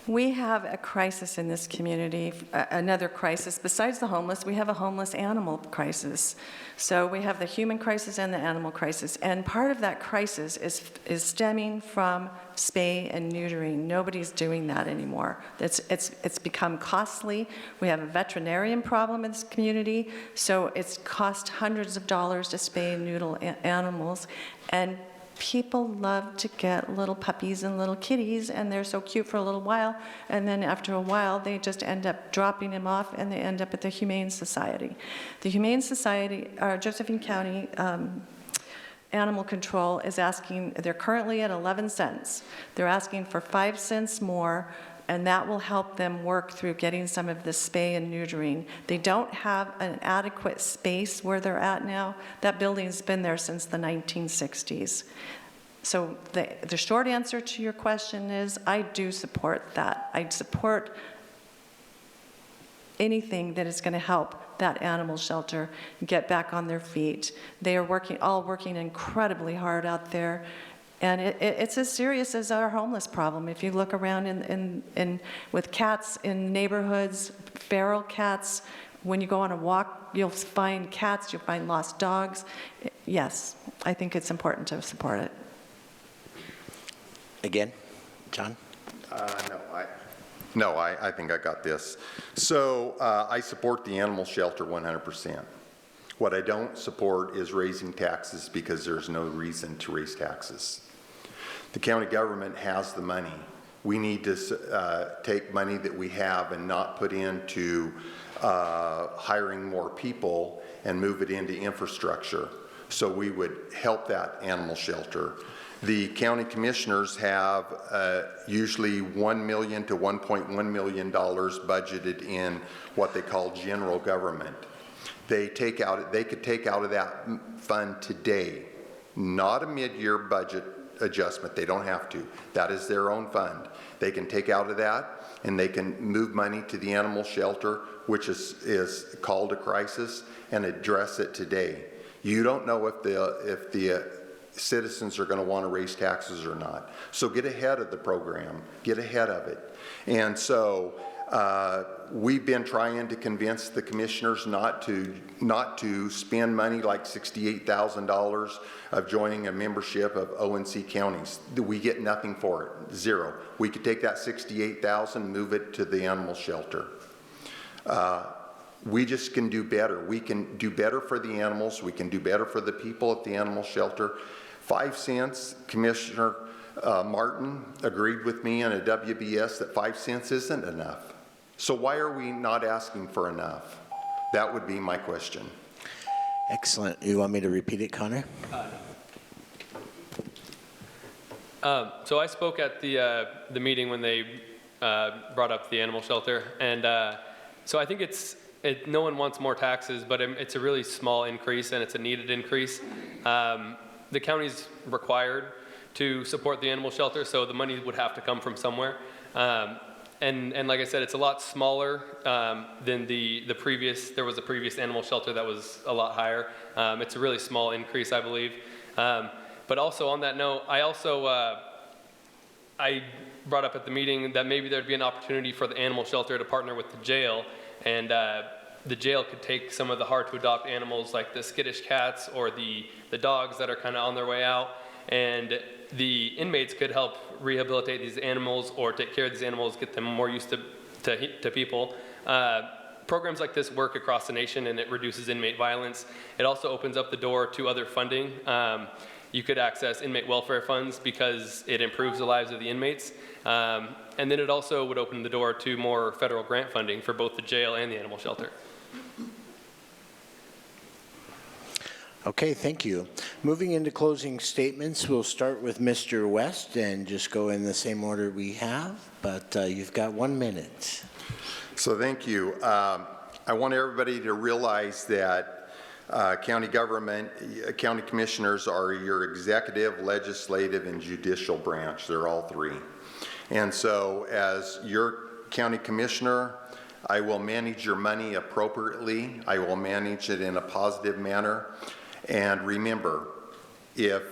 We have a crisis in this community, another crisis. Besides the homeless, we have a homeless animal crisis. So we have the human crisis and the animal crisis. And part of that crisis is stemming from spay and neutering. Nobody's doing that anymore. It's become costly. We have a veterinarian problem in this community. So it's cost hundreds of dollars to spay and neuter animals. And people love to get little puppies and little kitties, and they're so cute for a little while, and then after a while they just end up dropping them off, and they end up at the Humane Society. The Humane Society, Josephine County Animal Control is asking, they're currently at 11 cents. They're asking for 5 cents more, and that will help them work through getting some of the spay and neutering. They don't have an adequate space where they're at now. That building's been there since the 1960s. So the short answer to your question is I do support that. I support anything that is going to help that animal shelter get back on their feet. They are working incredibly hard out there. And it's as serious as our homeless problem. If you look around with cats in neighborhoods, feral cats, when you go on a walk, you'll find cats, you'll find lost dogs. Yes, I think it's important to support it.
Again, John?
No, I think I got this. So I support the animal shelter 100%. What I don't support is raising taxes because there's no reason to raise taxes. The county government has the money. We need to take money that we have and not put into hiring more people and move it into infrastructure. So we would help that animal shelter. The county commissioners have usually $1 million to $1.1 million budgeted in what they call general government. They could take out of that fund today, not a mid-year budget adjustment. They don't have to. That is their own fund. They can take out of that and they can move money to the animal shelter, which is called a crisis, and address it today. You don't know if the citizens are going to want to raise taxes or not. So get ahead of the program, get ahead of it. And so we've been trying to convince the commissioners not to spend money like $68,000 of joining a membership of ONC counties. We get nothing for it, zero. We could take that $68,000, move it to the animal shelter. We just can do better. We can do better for the animals. We can do better for the people at the animal shelter. 5 cents, Commissioner Martin agreed with me in a WBS that 5 cents isn't enough. So why are we not asking for enough? That would be my question.
Excellent. You want me to repeat it, Connor?
So I spoke at the meeting when they brought up the animal shelter, and so I think no one wants more taxes, but it's a really small increase, and it's a needed increase. The county's required to support the animal shelter, so the money would have to come from somewhere. And like I said, it's a lot smaller than the previous. There was a previous animal shelter that was a lot higher. It's a really small increase, I believe. But also on that note, I brought up at the meeting that maybe there'd be an opportunity for the animal shelter to partner with the jail, and the jail could take some of the hard-to-adopt animals like the skittish cats or the dogs that are kind of on their way out, and the inmates could help rehabilitate these animals or take care of these animals, get them more used to people. Programs like this work across the nation, and it reduces inmate violence. It also opens up the door to other funding. You could access inmate welfare funds because it improves the lives of the inmates. And then it also would open the door to more federal grant funding for both the jail and the animal shelter.
Okay, thank you. Moving into closing statements, we'll start with Mr. West and just go in the same order we have, but you've got 1 minute.
So thank you. I want everybody to realize that county government, county commissioners are your executive, legislative, and judicial branch. They're all three. And so as your county commissioner, I will manage your money appropriately. I will manage it in a positive manner. And remember, if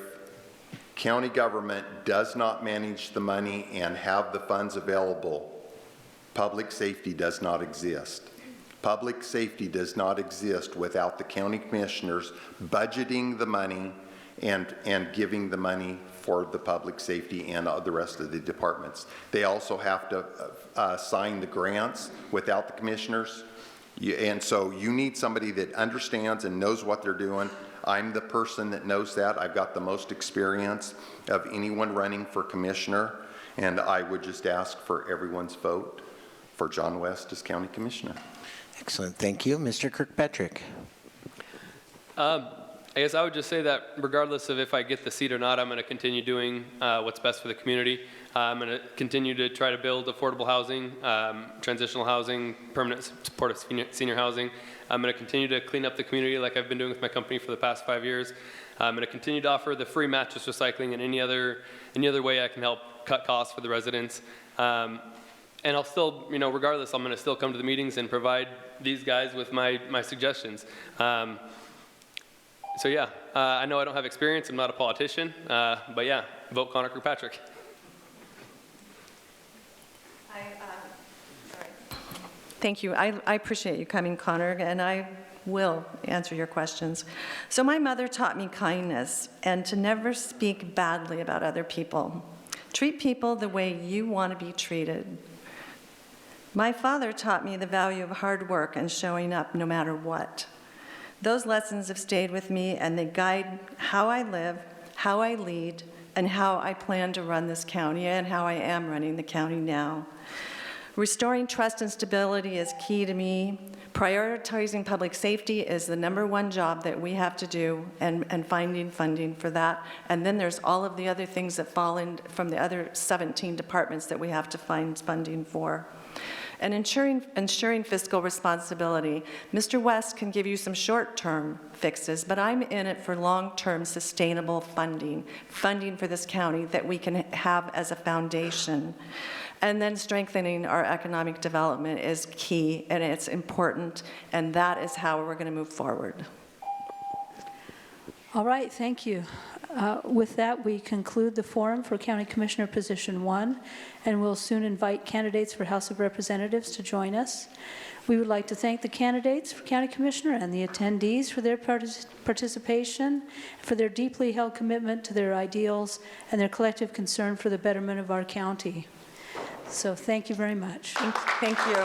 county government does not manage the money and have the funds available, public safety does not exist. Public safety does not exist without the county commissioners budgeting the money and giving the money for the public safety and the rest of the departments. They also have to sign the grants without the commissioners. And so you need somebody that understands and knows what they're doing. I'm the person that knows that. I've got the most experience of anyone running for commissioner, and I would just ask for everyone's vote for John West as county commissioner.
Excellent, thank you. Mr. Kirkpatrick.
I guess I would just say that regardless of if I get the seat or not, I'm going to continue doing what's best for the community. I'm going to continue to try to build affordable housing, transitional housing, permanent supportive senior housing. I'm going to continue to clean up the community like I've been doing with my company for the past 5 years. I'm going to continue to offer the free mattress recycling and any other way I can help cut costs for the residents. And I'll still, regardless, I'm going to still come to the meetings and provide these guys with my suggestions. So yeah, I know I don't have experience. I'm not a politician, but yeah, vote Connor Kirkpatrick.
Thank you. I appreciate you coming, Connor, and I will answer your questions. So my mother taught me kindness and to never speak badly about other people. Treat people the way you want to be treated. My father taught me the value of hard work and showing up no matter what. Those lessons have stayed with me, and they guide how I live, how I lead, and how I plan to run this county and how I am running the county now. Restoring trust and stability is key to me. Prioritizing public safety is the #1 job that we have to do, and finding funding for that. And then there's all of the other things that fall in from the other 17 departments that we have to find funding for. and ensuring fiscal responsibility. Mr. West can give you some short-term fixes, but I'm in it for long-term sustainable funding for this county that we can have as a foundation. And then strengthening our economic development is key, and it's important, and that is how we're going to move forward.
All right, thank you. With that, we conclude the forum for County Commissioner Position 1, and we'll soon invite candidates for House of Representatives to join us. We would like to thank the candidates for County Commissioner and the attendees for their participation, for their deeply held commitment to their ideals, and their collective concern for the betterment of our county. So thank you very much.
Thank you.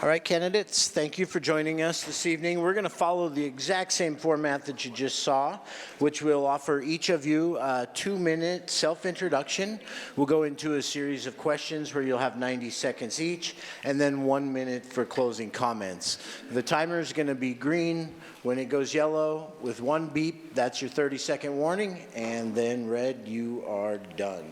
All right, candidates, thank you for joining us this evening. We're going to follow the exact same format that you just saw, which will offer each of you a 2-minute self-introduction. We'll go into a series of questions where you'll have 90 seconds each, and then 1 minute for closing comments. The timer is going to be green. When it goes yellow with 1 beep, that's your 30-second warning, and then red, you are done.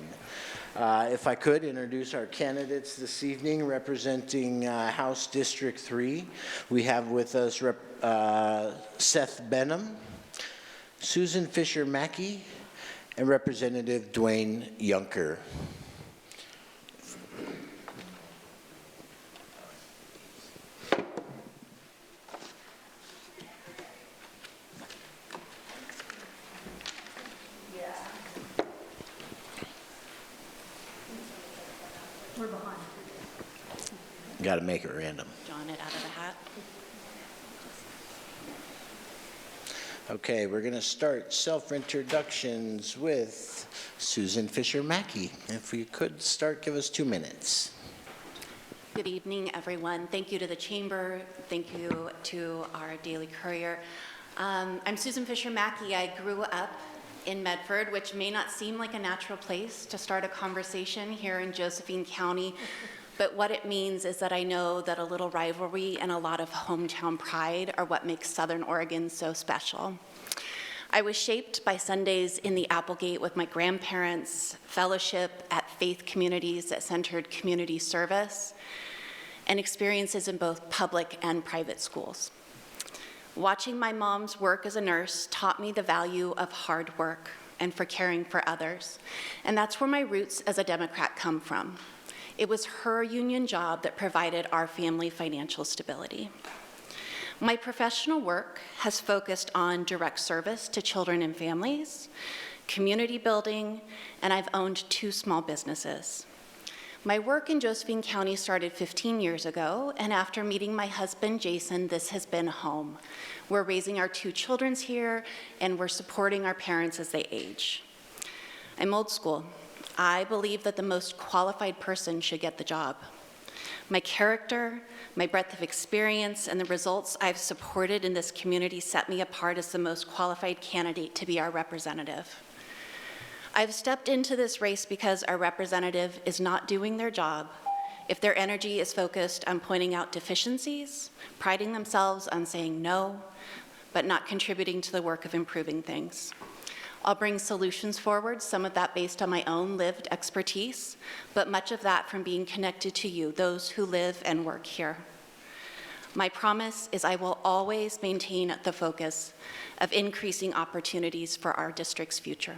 If I could introduce our candidates this evening representing House District 3. We have with us Seth Benham, Susan Fisher Mackey, and Representative Dwayne Yunker.
We're behind.
Got to make it random.
Drawing it out of the hat.
Okay, we're going to start self-introductions with Susan Fisher Mackey. If we could start, give us 2 minutes.
Good evening, everyone. Thank you to the Chamber. Thank you to our Daily Courier. I'm Susan Fisher Mackey. I grew up in Medford, which may not seem like a natural place to start a conversation here in Josephine County, but what it means is that I know that a little rivalry and a lot of hometown pride are what makes Southern Oregon so special. I was shaped by Sundays in the Applegate with my grandparents, fellowship at faith communities that centered community service, and experiences in both public and private schools. Watching my mom's work as a nurse taught me the value of hard work and for caring for others, and that's where my roots as a Democrat come from. It was her union job that provided our family financial stability. My professional work has focused on direct service to children and families, community building, and I've owned 2 small businesses. My work in Josephine County started 15 years ago, and after meeting my husband, Jason, this has been home. We're raising our 2 children here, and we're supporting our parents as they age. I'm old school. I believe that the most qualified person should get the job. My character, my breadth of experience, and the results I've supported in this community set me apart as the most qualified candidate to be our representative. I've stepped into this race because our representative is not doing their job if their energy is focused on pointing out deficiencies, priding themselves on saying no, but not contributing to the work of improving things. I'll bring solutions forward, some of that based on my own lived expertise, but much of that from being connected to you, those who live and work here. My promise is I will always maintain the focus of increasing opportunities for our district's future.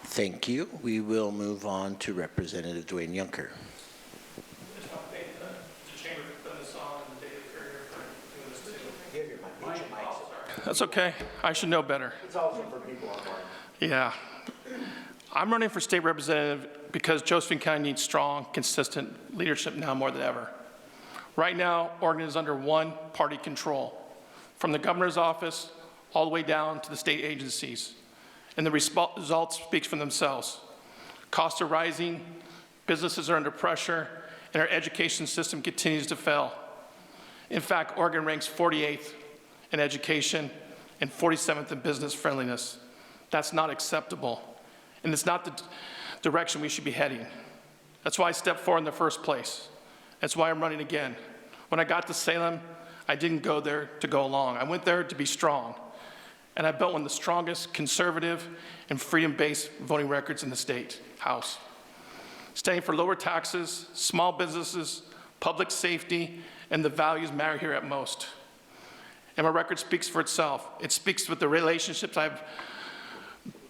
Thank you. We will move on to Representative Dwayne Yunker.
I just want to thank the Chamber for putting this on and the Daily Courier for doing this too. That's okay. I should know better.
It's also for people online.
Yeah. I'm running for state representative because Josephine County needs strong, consistent leadership now more than ever. Right now, Oregon is under one-party control, from the governor's office all the way down to the state agencies. And the results speak for themselves. Costs are rising, businesses are under pressure, and our education system continues to fail. In fact, Oregon ranks 48th in education and 47th in business friendliness. That's not acceptable, and it's not the direction we should be heading. That's why I stepped forward in the first place. That's why I'm running again. When I got to Salem, I didn't go there to go along. I went there to be strong. And I built one of the strongest conservative and freedom-based voting records in the state house. Standing for lower taxes, small businesses, public safety, and the values matter here at most. And my record speaks for itself. It speaks with the relationships I've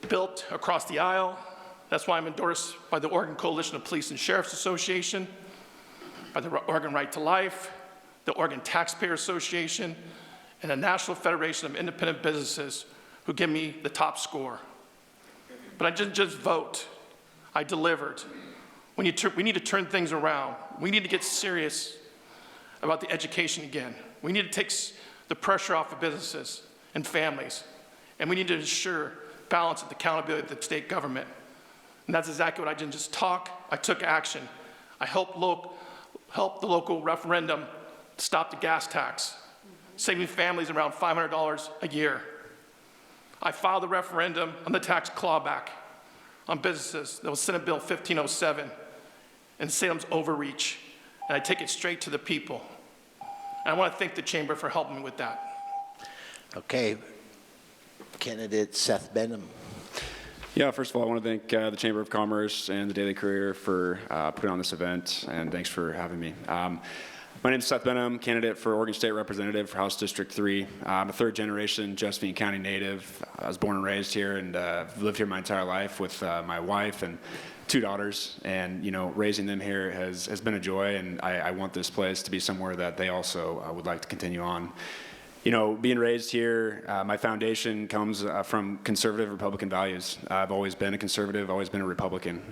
built across the aisle. That's why I'm endorsed by the Oregon Coalition of Police and Sheriff's Association, by the Oregon Right to Life, the Oregon Taxpayer Association, and the National Federation of Independent Businesses, who give me the top score. But I didn't just vote, I delivered. We need to turn things around. We need to get serious about the education again. We need to take the pressure off of businesses and families. And we need to ensure balance and accountability of the state government. And that's exactly what I didn't just talk, I took action. I helped the local referendum stop the gas tax, saving families around $500 a year. I filed a referendum on the tax clawback on businesses. That was Senate Bill 1507 and Salem's overreach. And I take it straight to the people. And I want to thank the Chamber for helping me with that.
Okay. Candidate Seth Benham.
Yeah, first of all, I want to thank the Chamber of Commerce and the Daily Courier for putting on this event, and thanks for having me. My name is Seth Benham, candidate for Oregon State Representative for House District 3. I'm a third-generation Josephine County native. I was born and raised here, and lived here my entire life with my wife and 2 daughters. And raising them here has been a joy, and I want this place to be somewhere that they also would like to continue on. Being raised here, my foundation comes from conservative Republican values. I've always been a conservative, always been a Republican.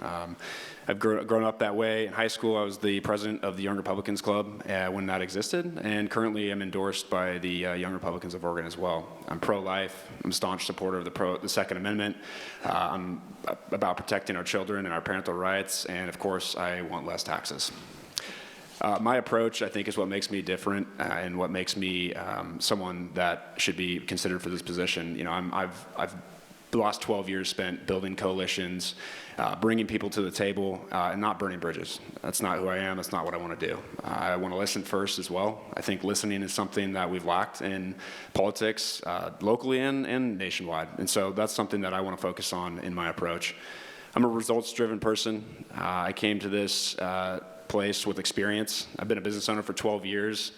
I've grown up that way. In high school, I was the president of the Young Republicans Club when that existed, and currently I'm endorsed by the Young Republicans of Oregon as well. I'm pro-life. I'm a staunch supporter of the Second Amendment. I'm about protecting our children and our parental rights, and of course, I want less taxes. My approach, I think, is what makes me different and what makes me someone that should be considered for this position. I've the last 12 years spent building coalitions, bringing people to the table, and not burning bridges. That's not who I am. That's not what I want to do. I want to listen first as well. I think listening is something that we've lacked in politics, locally and nationwide. And so that's something that I want to focus on in my approach. I'm a results-driven person. I came to this place with experience. I've been a business owner for 12 years,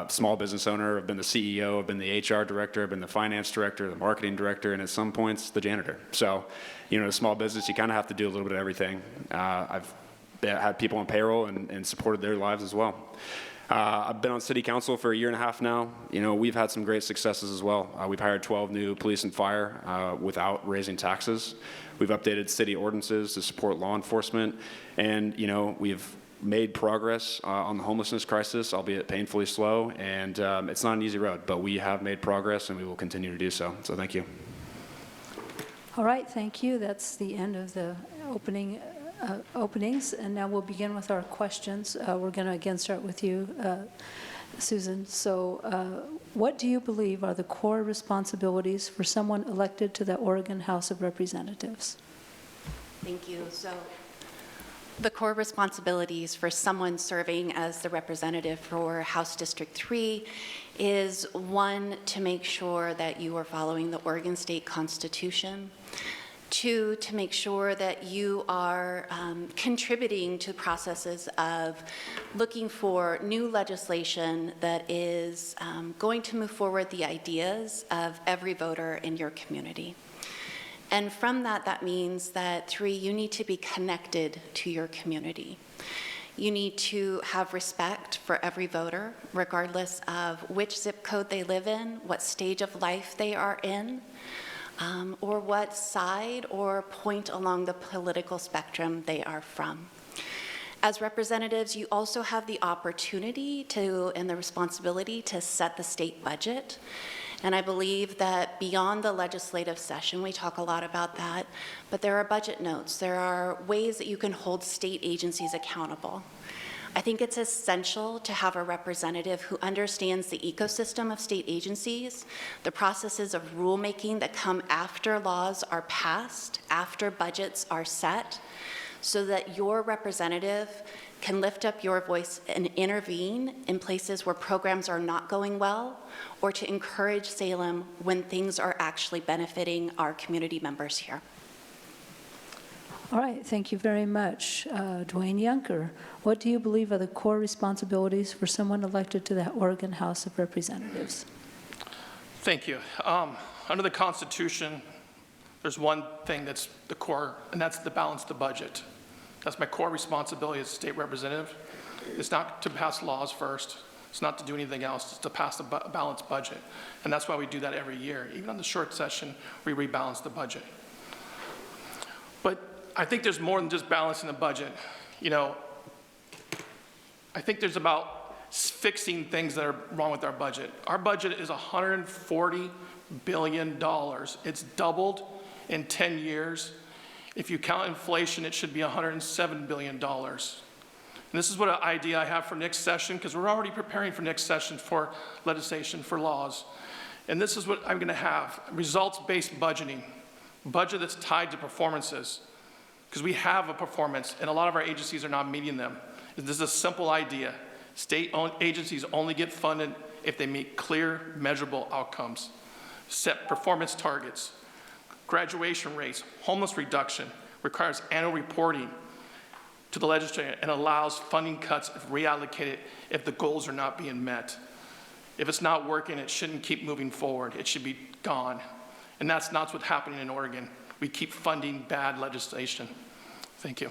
small business owner. I've been the CEO, I've been the HR director, I've been the finance director, the marketing director, and at some points, the janitor. So, a small business, you kind of have to do a little bit of everything. I've had people on payroll and supported their lives as well. I've been on city council for 1.5 years now. We've had some great successes as well. We've hired 12 new police and fire without raising taxes. We've updated city ordinances to support law enforcement, and we've made progress on the homelessness crisis, albeit painfully slow, and it's not an easy road, but we have made progress and we will continue to do so. So thank you.
All right, thank you. That's the end of the openings, and now we'll begin with our questions. We're going to again start with you, Susan. So what do you believe are the core responsibilities for someone elected to the Oregon House of Representatives?
Thank you. So the core responsibilities for someone serving as the representative for House District 3 is, 1, to make sure that you are following the Oregon State Constitution. 2, to make sure that you are contributing to processes of looking for new legislation that is going to move forward the ideas of every voter in your community. And from that, that means that 3, you need to be connected to your community. You need to have respect for every voter, regardless of which zip code they live in, what stage of life they are in, or what side or point along the political spectrum they are from. As representatives, you also have the opportunity and the responsibility to set the state budget. And I believe that beyond the legislative session, we talk a lot about that, but there are budget notes. There are ways that you can hold state agencies accountable. I think it's essential to have a representative who understands the ecosystem of state agencies, the processes of rulemaking that come after laws are passed, after budgets are set, so that your representative can lift up your voice and intervene in places where programs are not going well, or to encourage Salem when things are actually benefiting our community members here.
All right, thank you very much. Dwayne Yunker, what do you believe are the core responsibilities for someone elected to the Oregon House of Representatives?
Thank you. Under the Constitution, there's one thing that's the core, and that's to balance the budget. That's my core responsibility as a state representative. It's not to pass laws first. It's not to do anything else. It's to pass a balanced budget. And that's why we do that every year. Even on the short session, we rebalance the budget. But I think there's more than just balancing the budget. I think there's about fixing things that are wrong with our budget. Our budget is $140 billion. It's doubled in 10 years. If you count inflation, it should be $107 billion. And this is what an idea I have for next session, because we're already preparing for next session for legislation, for laws. And this is what I'm going to have: results-based budgeting, budget that's tied to performances, because we have a performance, and a lot of our agencies are not meeting them. This is a simple idea. State-owned agencies only get funded if they meet clear, measurable outcomes. Set performance targets. Graduation rates, homeless reduction, requires annual reporting to the legislature and allows funding cuts if reallocated if the goals are not being met. If it's not working, it shouldn't keep moving forward. It should be gone. And that's not what's happening in Oregon. We keep funding bad legislation. Thank you.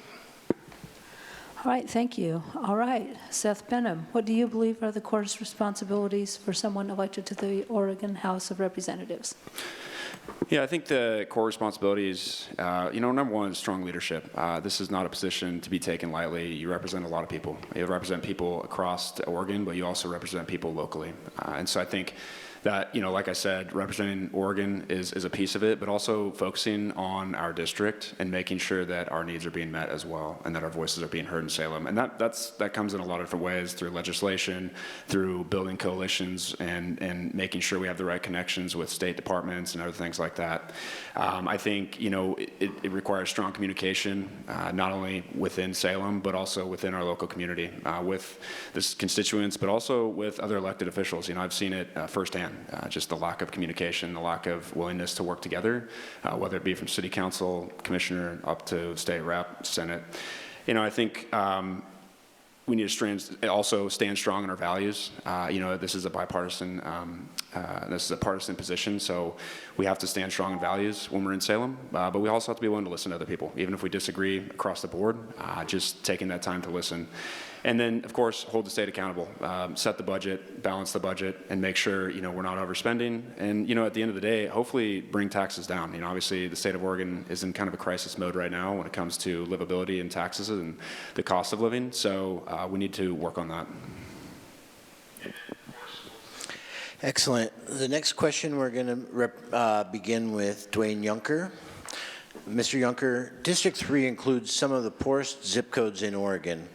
All right, thank you. All right, Seth Benham, what do you believe are the court's responsibilities for someone elected to the Oregon House of Representatives?
Yeah, I think the core responsibilities, number one is strong leadership. This is not a position to be taken lightly. You represent a lot of people. You represent people across Oregon, but you also represent people locally. And so I think that, like I said, representing Oregon is a piece of it, but also focusing on our district and making sure that our needs are being met as well, and that our voices are being heard in Salem. And that comes in a lot of different ways, through legislation, through building coalitions, and making sure we have the right connections with state departments and other things like that. I think, it requires strong communication, not only within Salem, but also within our local community, with the constituents, but also with other elected officials. I've seen it firsthand. Just the lack of communication, the lack of willingness to work together, whether it be from city council, commissioner, up to state rep, senate. I think we need to also stand strong in our values. This is a bipartisan, this is a partisan position, so we have to stand strong in values when we're in Salem, but we also have to be willing to listen to other people, even if we disagree across the board, just taking that time to listen. And then, of course, hold the state accountable, set the budget, balance the budget, and make sure, we're not overspending. And, at the end of the day, hopefully bring taxes down. Obviously, the state of Oregon is in kind of a crisis mode right now when it comes to livability and taxes and the cost of living. So we need to work on that.
Excellent. The next question, we're going to begin with Dwayne Yunker. Mr. Yunker, District 3 includes some of the poorest zip codes in Oregon.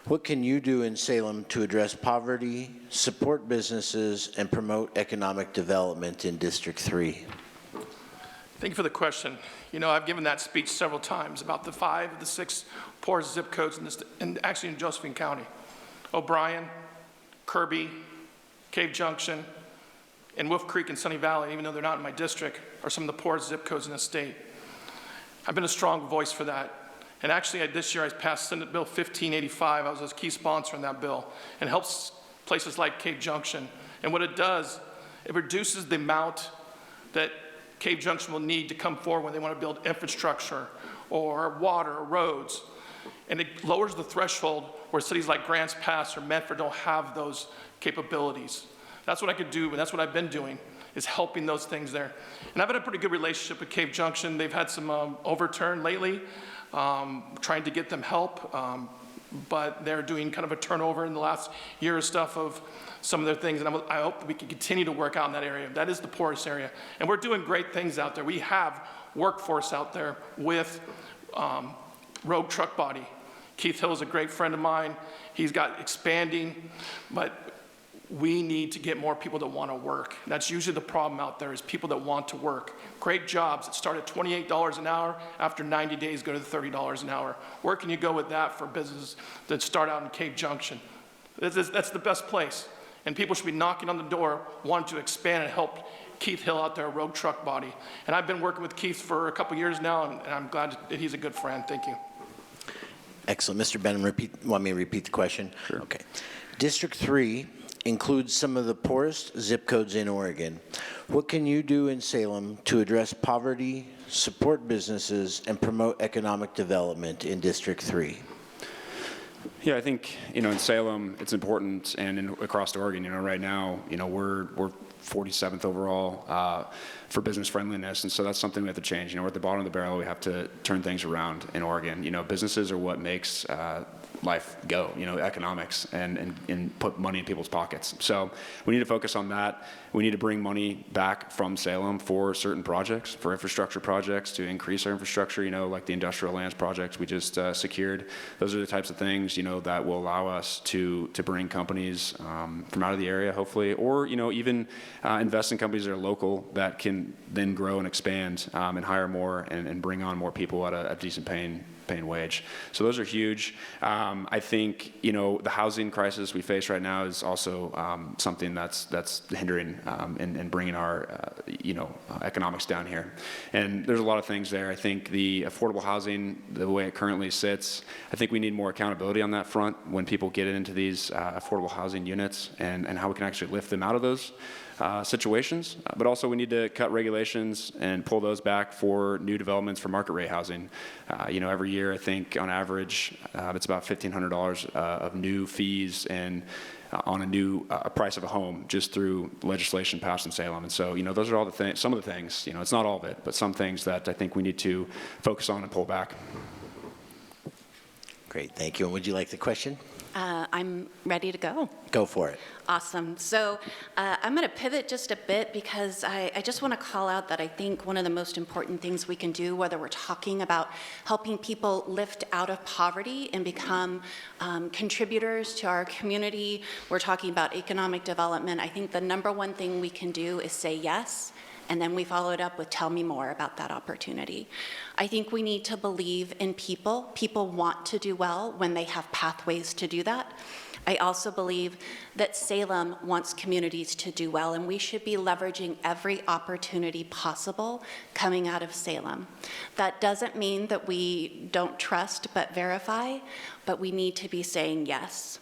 What can you do in Salem to address poverty, support businesses, and promote economic development in District 3?
Thank you for the question. I've given that speech several times about the 5 of the 6 poorest zip codes actually in Josephine County. O'Brien, Kirby, Cave Junction, and Wolf Creek and Sunny Valley, even though they're not in my district, are some of the poorest zip codes in the state. I've been a strong voice for that. And actually, this year I passed Senate Bill 1585. I was a key sponsor in that bill, and helps places like Cave Junction. And what it does, it reduces the amount that Cave Junction will need to come forward when they want to build infrastructure or water or roads. And it lowers the threshold where cities like Grants Pass or Medford don't have those capabilities. That's what I could do, and that's what I've been doing, is helping those things there. And I've had a pretty good relationship with Cave Junction. They've had some overturn lately, trying to get them help, but they're doing kind of a turnover in the last year or stuff of some of their things, and I hope that we can continue to work out in that area. That is the poorest area, and we're doing great things out there. We have workforce out there with Rogue Truck Body. Keith Hill is a great friend of mine. He's got expanding, but we need to get more people that want to work. That's usually the problem out there, is people that want to work. Great jobs that start at $28 an hour, after 90 days go to $30 an hour. Where can you go with that for businesses that start out in Cave Junction? That's the best place. And people should be knocking on the door, wanting to expand and help Keith Hill out there, Rogue Truck Body. And I've been working with Keith for a couple years now, and I'm glad that he's a good friend. Thank you.
Excellent. Mr. Benham, want me to repeat the question?
Sure.
Okay. District 3 includes some of the poorest zip codes in Oregon. What can you do in Salem to address poverty, support businesses, and promote economic development in District 3?
Yeah, I think, in Salem, it's important, and across Oregon, right now, we're 47th overall for business friendliness, and so that's something we have to change. We're at the bottom of the barrel. We have to turn things around in Oregon. Businesses are what makes life go, economics, and put money in people's pockets. So we need to focus on that. We need to bring money back from Salem for certain projects, for infrastructure projects, to increase our infrastructure, like the industrial lands projects we just secured. Those are the types of things, that will allow us to bring companies from out of the area, hopefully, or, even invest in companies that are local that can then grow and expand and hire more and bring on more people at a decent paying wage. So those are huge. I think, the housing crisis we face right now is also something that's hindering and bringing our, economics down here. And there's a lot of things there. I think the affordable housing, the way it currently sits, I think we need more accountability on that front when people get into these affordable housing units and how we can actually lift them out of those situations, but also we need to cut regulations and pull those back for new developments for market rate housing. Every year, I think on average, it's about $1,500 of new fees and on a new price of a home just through legislation passed in Salem. And so, those are all the things, some of the things, it's not all of it, but some things that I think we need to focus on and pull back.
Great, thank you. And would you like the question?
I'm ready to go.
Go for it.
Awesome. So I'm going to pivot just a bit because I just want to call out that I think one of the most important things we can do, whether we're talking about helping people lift out of poverty and become contributors to our community, we're talking about economic development, I think the number one thing we can do is say yes. And then we follow it up with tell me more about that opportunity. I think we need to believe in people. People want to do well when they have pathways to do that. I also believe that Salem wants communities to do well, and we should be leveraging every opportunity possible coming out of Salem. That doesn't mean that we don't trust but verify, but we need to be saying yes.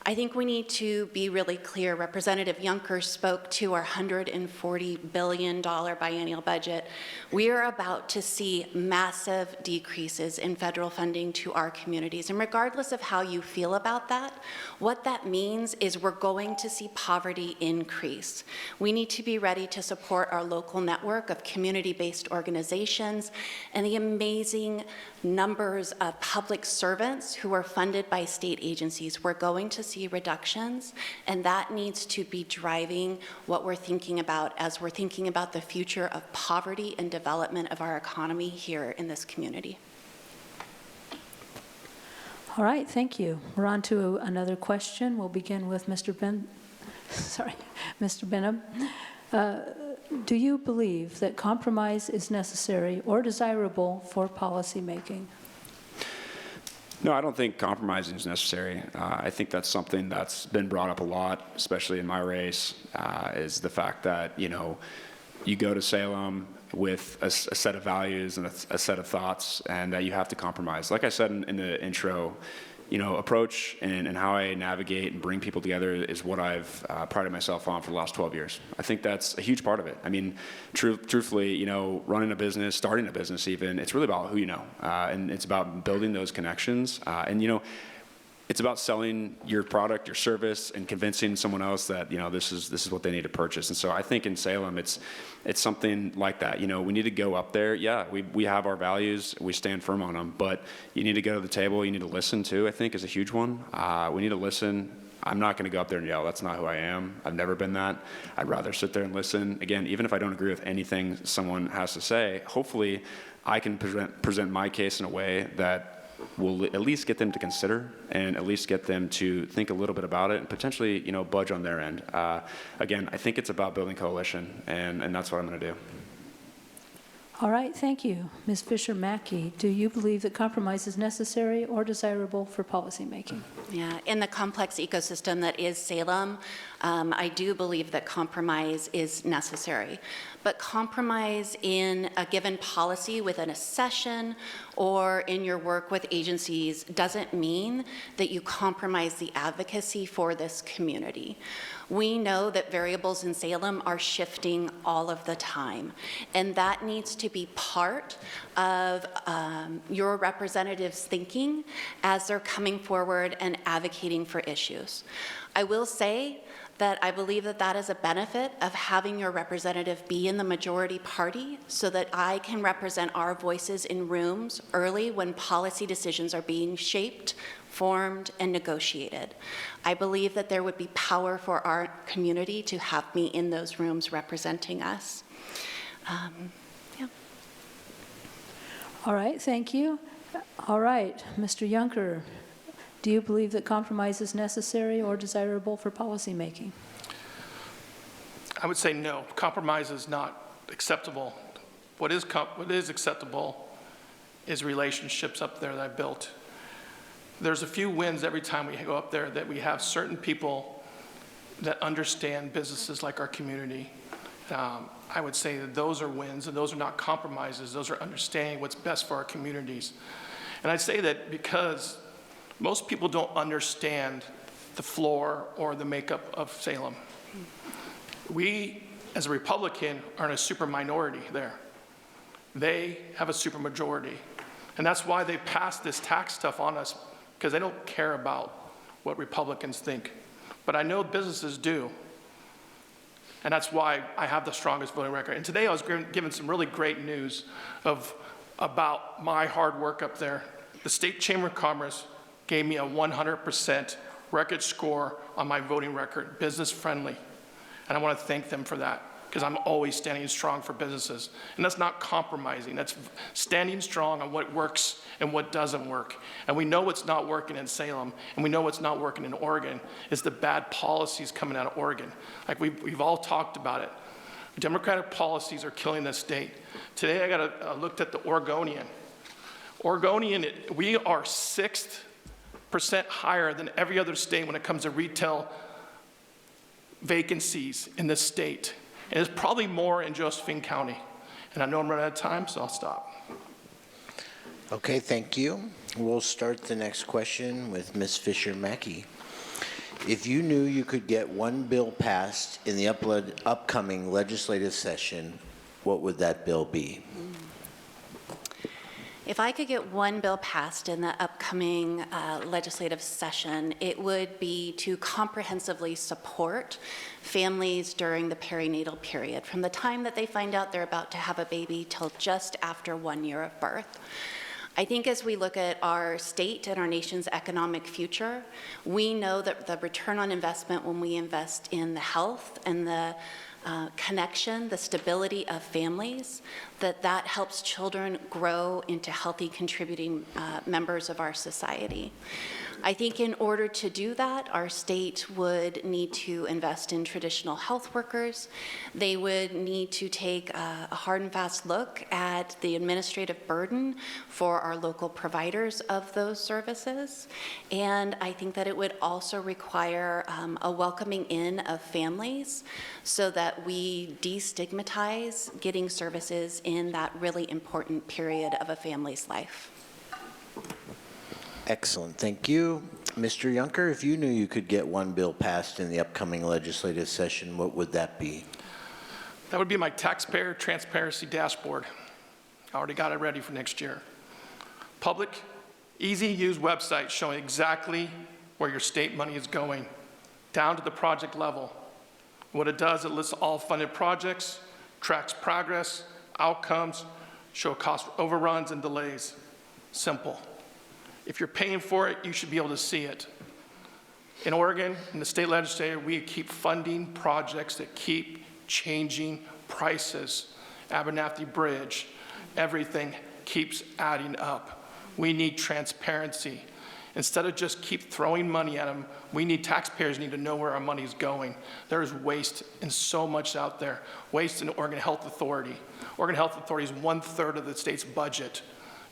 I think we need to be really clear. Representative Juncker spoke to our $140 billion biennial budget. We are about to see massive decreases in federal funding to our communities. And regardless of how you feel about that, what that means is we're going to see poverty increase. We need to be ready to support our local network of community-based organizations and the amazing numbers of public servants who are funded by state agencies. We're going to see reductions, and that needs to be driving what we're thinking about as we're thinking about the future of poverty and development of our economy here in this community.
All right, thank you. We're on to another question. We'll begin with Mr. Benham. Do you believe that compromise is necessary or desirable for policymaking?
No, I don't think compromising is necessary. I think that's something that's been brought up a lot, especially in my race, is the fact that, you go to Salem with a set of values and a set of thoughts, and that you have to compromise. Like I said in the intro, approach and how I navigate and bring people together is what I've prided myself on for the last 12 years. I think that's a huge part of it. I mean, truthfully, running a business, starting a business even, it's really about who you know. And it's about building those connections. And it's about selling your product, your service, and convincing someone else that this is what they need to purchase. And so I think in Salem, it's something like that. We need to go up there. Yeah, we have our values, we stand firm on them, but you need to go to the table. You need to listen too. I think is a huge one. We need to listen. I'm not going to go up there and yell. That's not who I am. I've never been that. I'd rather sit there and listen. Again, even if I don't agree with anything someone has to say, hopefully I can present my case in a way that will at least get them to consider and at least get them to think a little bit about it and potentially, budge on their end. Again, I think it's about building coalition, and that's what I'm going to do.
All right, thank you. Ms. Fisher-Mackey, do you believe that compromise is necessary or desirable for policymaking?
Yeah, in the complex ecosystem that is Salem, I do believe that compromise is necessary. But compromise in a given policy within a session or in your work with agencies doesn't mean that you compromise the advocacy for this community. We know that variables in Salem are shifting all of the time, and that needs to to be part of your representatives' thinking as they're coming forward and advocating for issues. I will say that I believe that that is a benefit of having your representative be in the majority party so that I can represent our voices in rooms early when policy decisions are being shaped, formed, and negotiated. I believe that there would be power for our community to have me in those rooms representing us. Yeah.
All right, thank you. All right, Mr. Yunker, do you believe that compromise is necessary or desirable for policymaking?
I would say no. Compromise is not acceptable. What is acceptable is relationships up there that I built. There's a few wins every time we go up there that we have certain people that understand businesses like our community. I would say that those are wins, and those are not compromises. Those are understanding what's best for our communities. And I'd say that because most people don't understand the floor or the makeup of Salem. We, as a Republican, are in a super minority there. They have a super majority. And that's why they passed this tax stuff on us, because they don't care about what Republicans think. But I know businesses do. And that's why I have the strongest voting record. And today I was given some really great news about my hard work up there. The State Chamber of Commerce gave me a 100% record score on my voting record, business friendly. And I want to thank them for that, because I'm always standing strong for businesses. And that's not compromising, that's standing strong on what works and what doesn't work. And we know what's not working in Salem, and we know what's not working in Oregon, is the bad policies coming out of Oregon. Like we've all talked about it. Democratic policies are killing this state. Today I looked at the Oregonian. Oregonian, we are 6% higher than every other state when it comes to retail vacancies in this state. And it's probably more in Josephine County. And I know I'm running out of time, so I'll stop.
Okay, thank you. We'll start the next question with Ms. Fisher-Mackey. If you knew you could get one bill passed in the upcoming legislative session, what would that bill be?
If I could get one bill passed in the upcoming legislative session, it would be to comprehensively support families during the perinatal period, from the time that they find out they're about to have a baby till just after 1 year of birth. I think as we look at our state and our nation's economic future, we know that the return on investment when we invest in the health and the connection, the stability of families, that helps children grow into healthy, contributing members of our society. I think in order to do that, our state would need to invest in traditional health workers. They would need to take a hard and fast look at the administrative burden for our local providers of those services. And I think that it would also require a welcoming in of families so that we destigmatize getting services in that really important period of a family's life.
Excellent, thank you. Mr. Yunker, if you knew you could get one bill passed in the upcoming legislative session, what would that be?
That would be my taxpayer transparency dashboard. I already got it ready for next year. Public, easy-to-use website showing exactly where your state money is going, down to the project level. What it does, it lists all funded projects, tracks progress, outcomes, show cost overruns and delays. Simple. If you're paying for it, you should be able to see it. In Oregon, in the state legislature, we keep funding projects that keep changing prices. Abernathy Bridge, everything keeps adding up. We need transparency. Instead of just keep throwing money at them, taxpayers need to know where our money is going. There is waste in so much out there. Waste in Oregon Health Authority. Oregon Health Authority is 1/3 of the state's budget.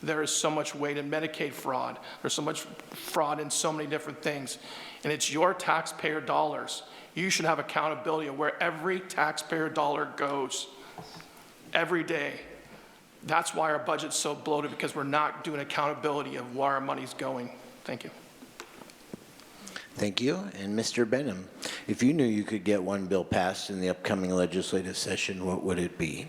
There is so much weight in Medicaid fraud. There's so much fraud in so many different things. And it's your taxpayer dollars. You should have accountability of where every taxpayer dollar goes every day. That's why our budget's so bloated, because we're not doing accountability of where our money's going. Thank you.
Thank you. And Mr. Benham, if you knew you could get one bill passed in the upcoming legislative session, what would it be?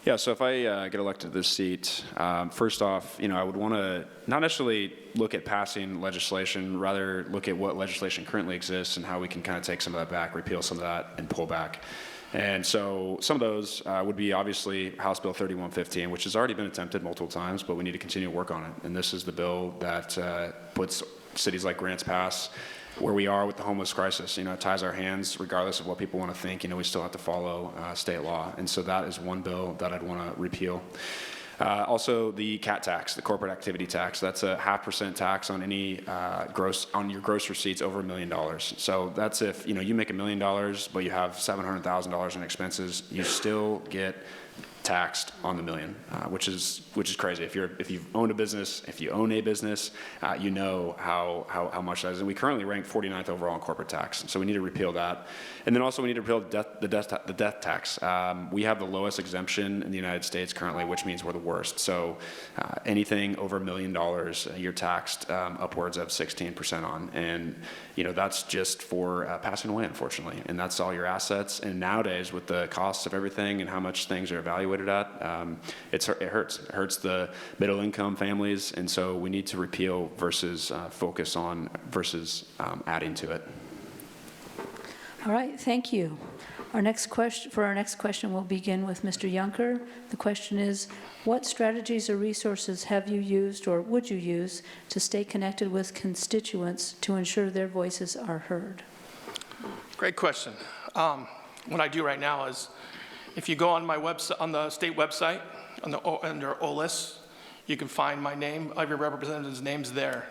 Yeah, so if I get elected to this seat, first off, I would want to not necessarily look at passing legislation, rather look at what legislation currently exists and how we can kind of take some of that back, repeal some of that, and pull back. And so some of those would be obviously House Bill 3115, which has already been attempted multiple times, but we need to continue to work on it. And this is the bill that puts cities like Grants Pass where we are with the homeless crisis. It ties our hands regardless of what people want to think. We still have to follow state law. And so that is one bill that I'd want to repeal. Also, the CAT tax, the corporate activity tax, that's a 0.5% tax on any on your gross receipts over $1 million. So that's if you make $1 million, but you have $700,000 in expenses, you still get taxed on the million, which is crazy. If you've owned a business, if you own a business, you know how much that is. And we currently rank 49th overall in corporate tax, so we need to repeal that. And then also we need to repeal the death tax. We have the lowest exemption in the United States currently, which means we're the worst. So anything over $1 million, you're taxed upwards of 16% on, and that's just for passing away, unfortunately. And that's all your assets. And nowadays, with the costs of everything and how much things are evaluated at, it hurts. It hurts the middle income families, and so we need to repeal versus focus on versus adding to it.
All right, thank you. For our next question, we'll begin with Mr. Yunker. The question is, what strategies or resources have you used or would you use to stay connected with constituents to ensure their voices are heard?
Great question. What I do right now is, if you go on my website, on the state website, under OLIS, you can find my name, every representative's name's there.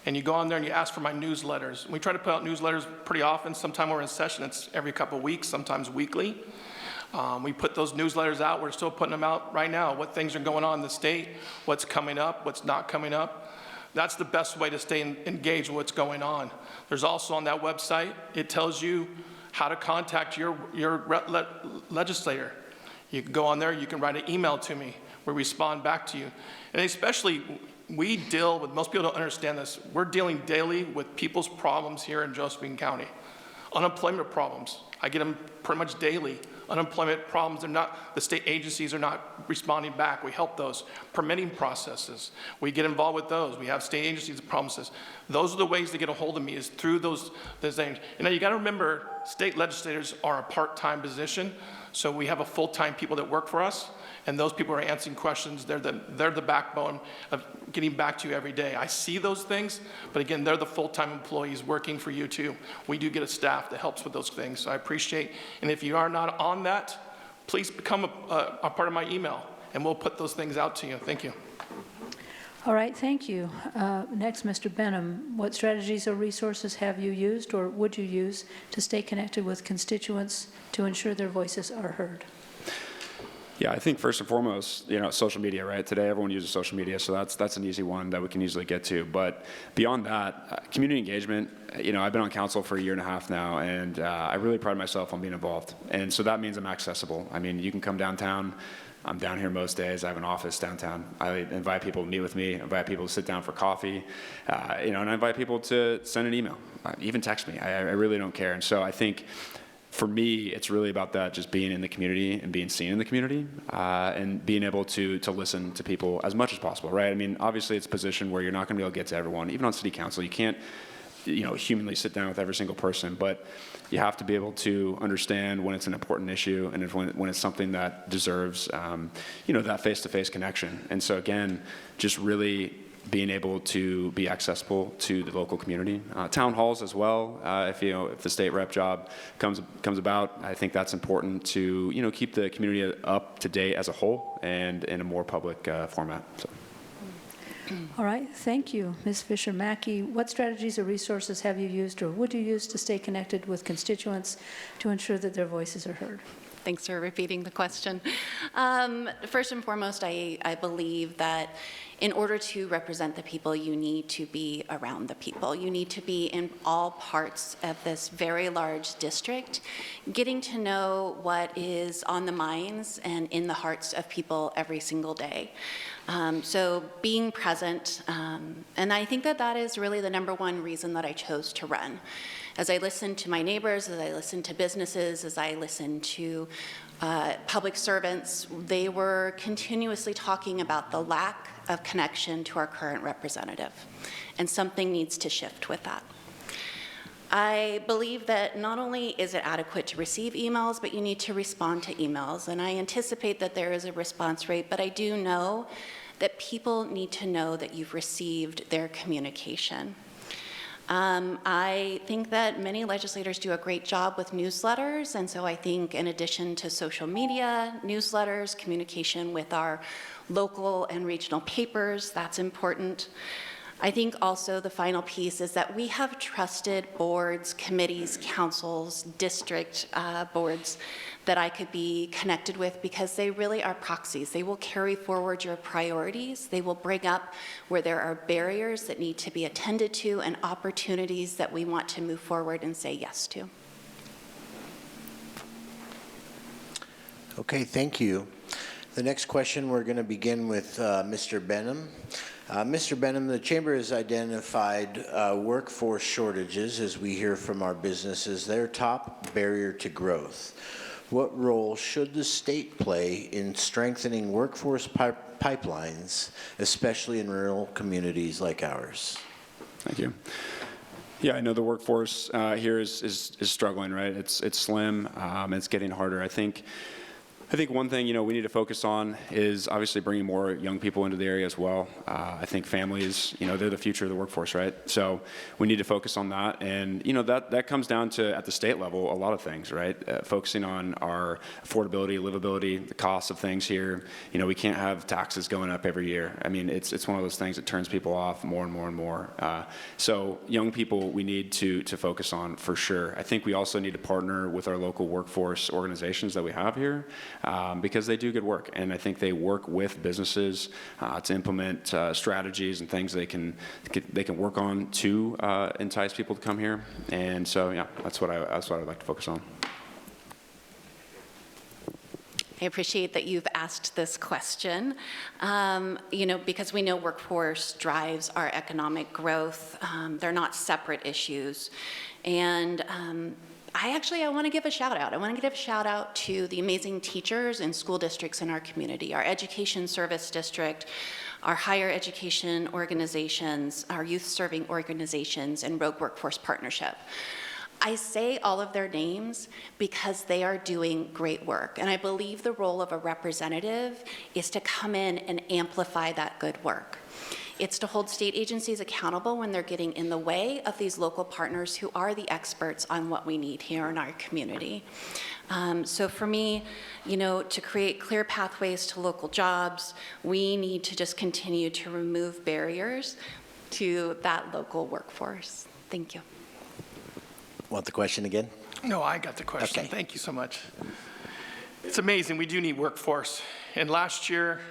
And you go on there and you ask for my newsletters. We try to put out newsletters pretty often. Sometime we're in session, it's every couple of weeks, sometimes weekly. We put those newsletters out. We're still putting them out right now. What things are going on in the state, what's coming up, what's not coming up. That's the best way to stay engaged with what's going on. There's also on that website, it tells you how to contact your legislator. You can go on there, you can write an email to me. We respond back to you. And especially, we deal with, most people don't understand this, we're dealing daily with people's problems here in Josephine County. Unemployment problems, I get them pretty much daily. Unemployment problems, the state agencies are not responding back. We help those. Permitting processes, we get involved with those. We have state agencies that promises. Those are the ways to get a hold of me, is through those things. You gotta remember, state legislators are a part-time position, so we have a full-time people that work for us, and those people are answering questions. They're the backbone of getting back to you every day. I see those things, but again, they're the full-time employees working for you too. We do get a staff that helps with those things, so I appreciate. And if you are not on that, please become a part of my email, and we'll put those things out to you. Thank you.
All right, thank you. Next, Mr. Benham, what strategies or resources have you used or would you use to stay connected with constituents to ensure their voices are heard?
Yeah, I think first and foremost, social media, right? Today, everyone uses social media, so that's an easy one that we can easily get to. But beyond that, community engagement, I've been on council for 1.5 years now, and I really pride myself on being involved. And so that means I'm accessible. I mean, you can come downtown. I'm down here most days. I have an office downtown. I invite people to meet with me, invite people to sit down for coffee, and I invite people to send an email, even text me. I really don't care. And so I think, for me, it's really about that, just being in the community and being seen in the community, and being able to listen to people as much as possible, right? I mean, obviously it's a position where you're not going to be able to get to everyone. Even on city council, you can't, humanly sit down with every single person, but you have to be able to understand when it's an important issue and when it's something that deserves, that face-to-face connection. And so again, just really being able to be accessible to the local community. Town halls as well, if the state rep job comes about, I think that's important to, keep the community up to date as a whole and in a more public format. So.
All right, thank you. Ms. Fisher-Mackey, what strategies or resources have you used or would you use to stay connected with constituents to ensure that their voices are heard?
Thanks for repeating the question. First and foremost, I believe that in order to represent the people, you need to be around the people. You need to be in all parts of this very large district, getting to know what is on the minds and in the hearts of people every single day. So being present, and I think that is really the #1 reason that I chose to run. As I listen to my neighbors, as I listen to businesses, as I listen to public servants, they were continuously talking about the lack of connection to our current representative, and something needs to shift with that. I believe that not only is it adequate to receive emails, but you need to respond to emails, and I anticipate that there is a response rate, but I do know that people need to know that you've received their communication. I think that many legislators do a great job with newsletters, and so I think in addition to social media, newsletters, communication with our local and regional papers, that's important. I think also the final piece is that we have trusted boards, committees, councils, district boards that I could be connected with because they really are proxies. They will carry forward your priorities. They will bring up where there are barriers that need to be attended to and opportunities that we want to move forward and say yes to.
Okay, thank you. The next question, we're going to begin with Mr. Benham. Mr. Benham, the Chamber has identified workforce shortages, as we hear from our businesses, their top barrier to growth. What role should the state play in strengthening workforce pipelines, especially in rural communities like ours?
Thank you. Yeah, I know the workforce here is struggling, right? It's slim, it's getting harder. I think one thing, we need to focus on is obviously bringing more young people into the area as well. I think families, they're the future of the workforce, right? So we need to focus on that. And, that comes down to, at the state level, a lot of things, right? Focusing on our affordability, livability, the cost of things here. We can't have taxes going up every year. I mean, it's one of those things that turns people off more and more and more. So young people, we need to focus on for sure. I think we also need to partner with our local workforce organizations that we have here. Because they do good work, and I think they work with businesses to implement strategies and things they can work on to entice people to come here. And so, yeah, that's what I'd like to focus on.
I appreciate that you've asked this question, because we know workforce drives our economic growth. They're not separate issues. And I want to give a shout out. I want to give a shout out to the amazing teachers and school districts in our community, our education service district, our higher education organizations, our youth serving organizations, and Rogue Workforce Partnership. I say all of their names because they are doing great work. And I believe the role of a representative is to come in and amplify that good work. It's to hold state agencies accountable when they're getting in the way of these local partners who are the experts on what we need here in our community. So for me, to create clear pathways to local jobs, we need to just continue to remove barriers to that local workforce. Thank you.
Want the question again?
No, I got the question.
Okay.
Thank you so much. It's amazing. We do need workforce. And last year,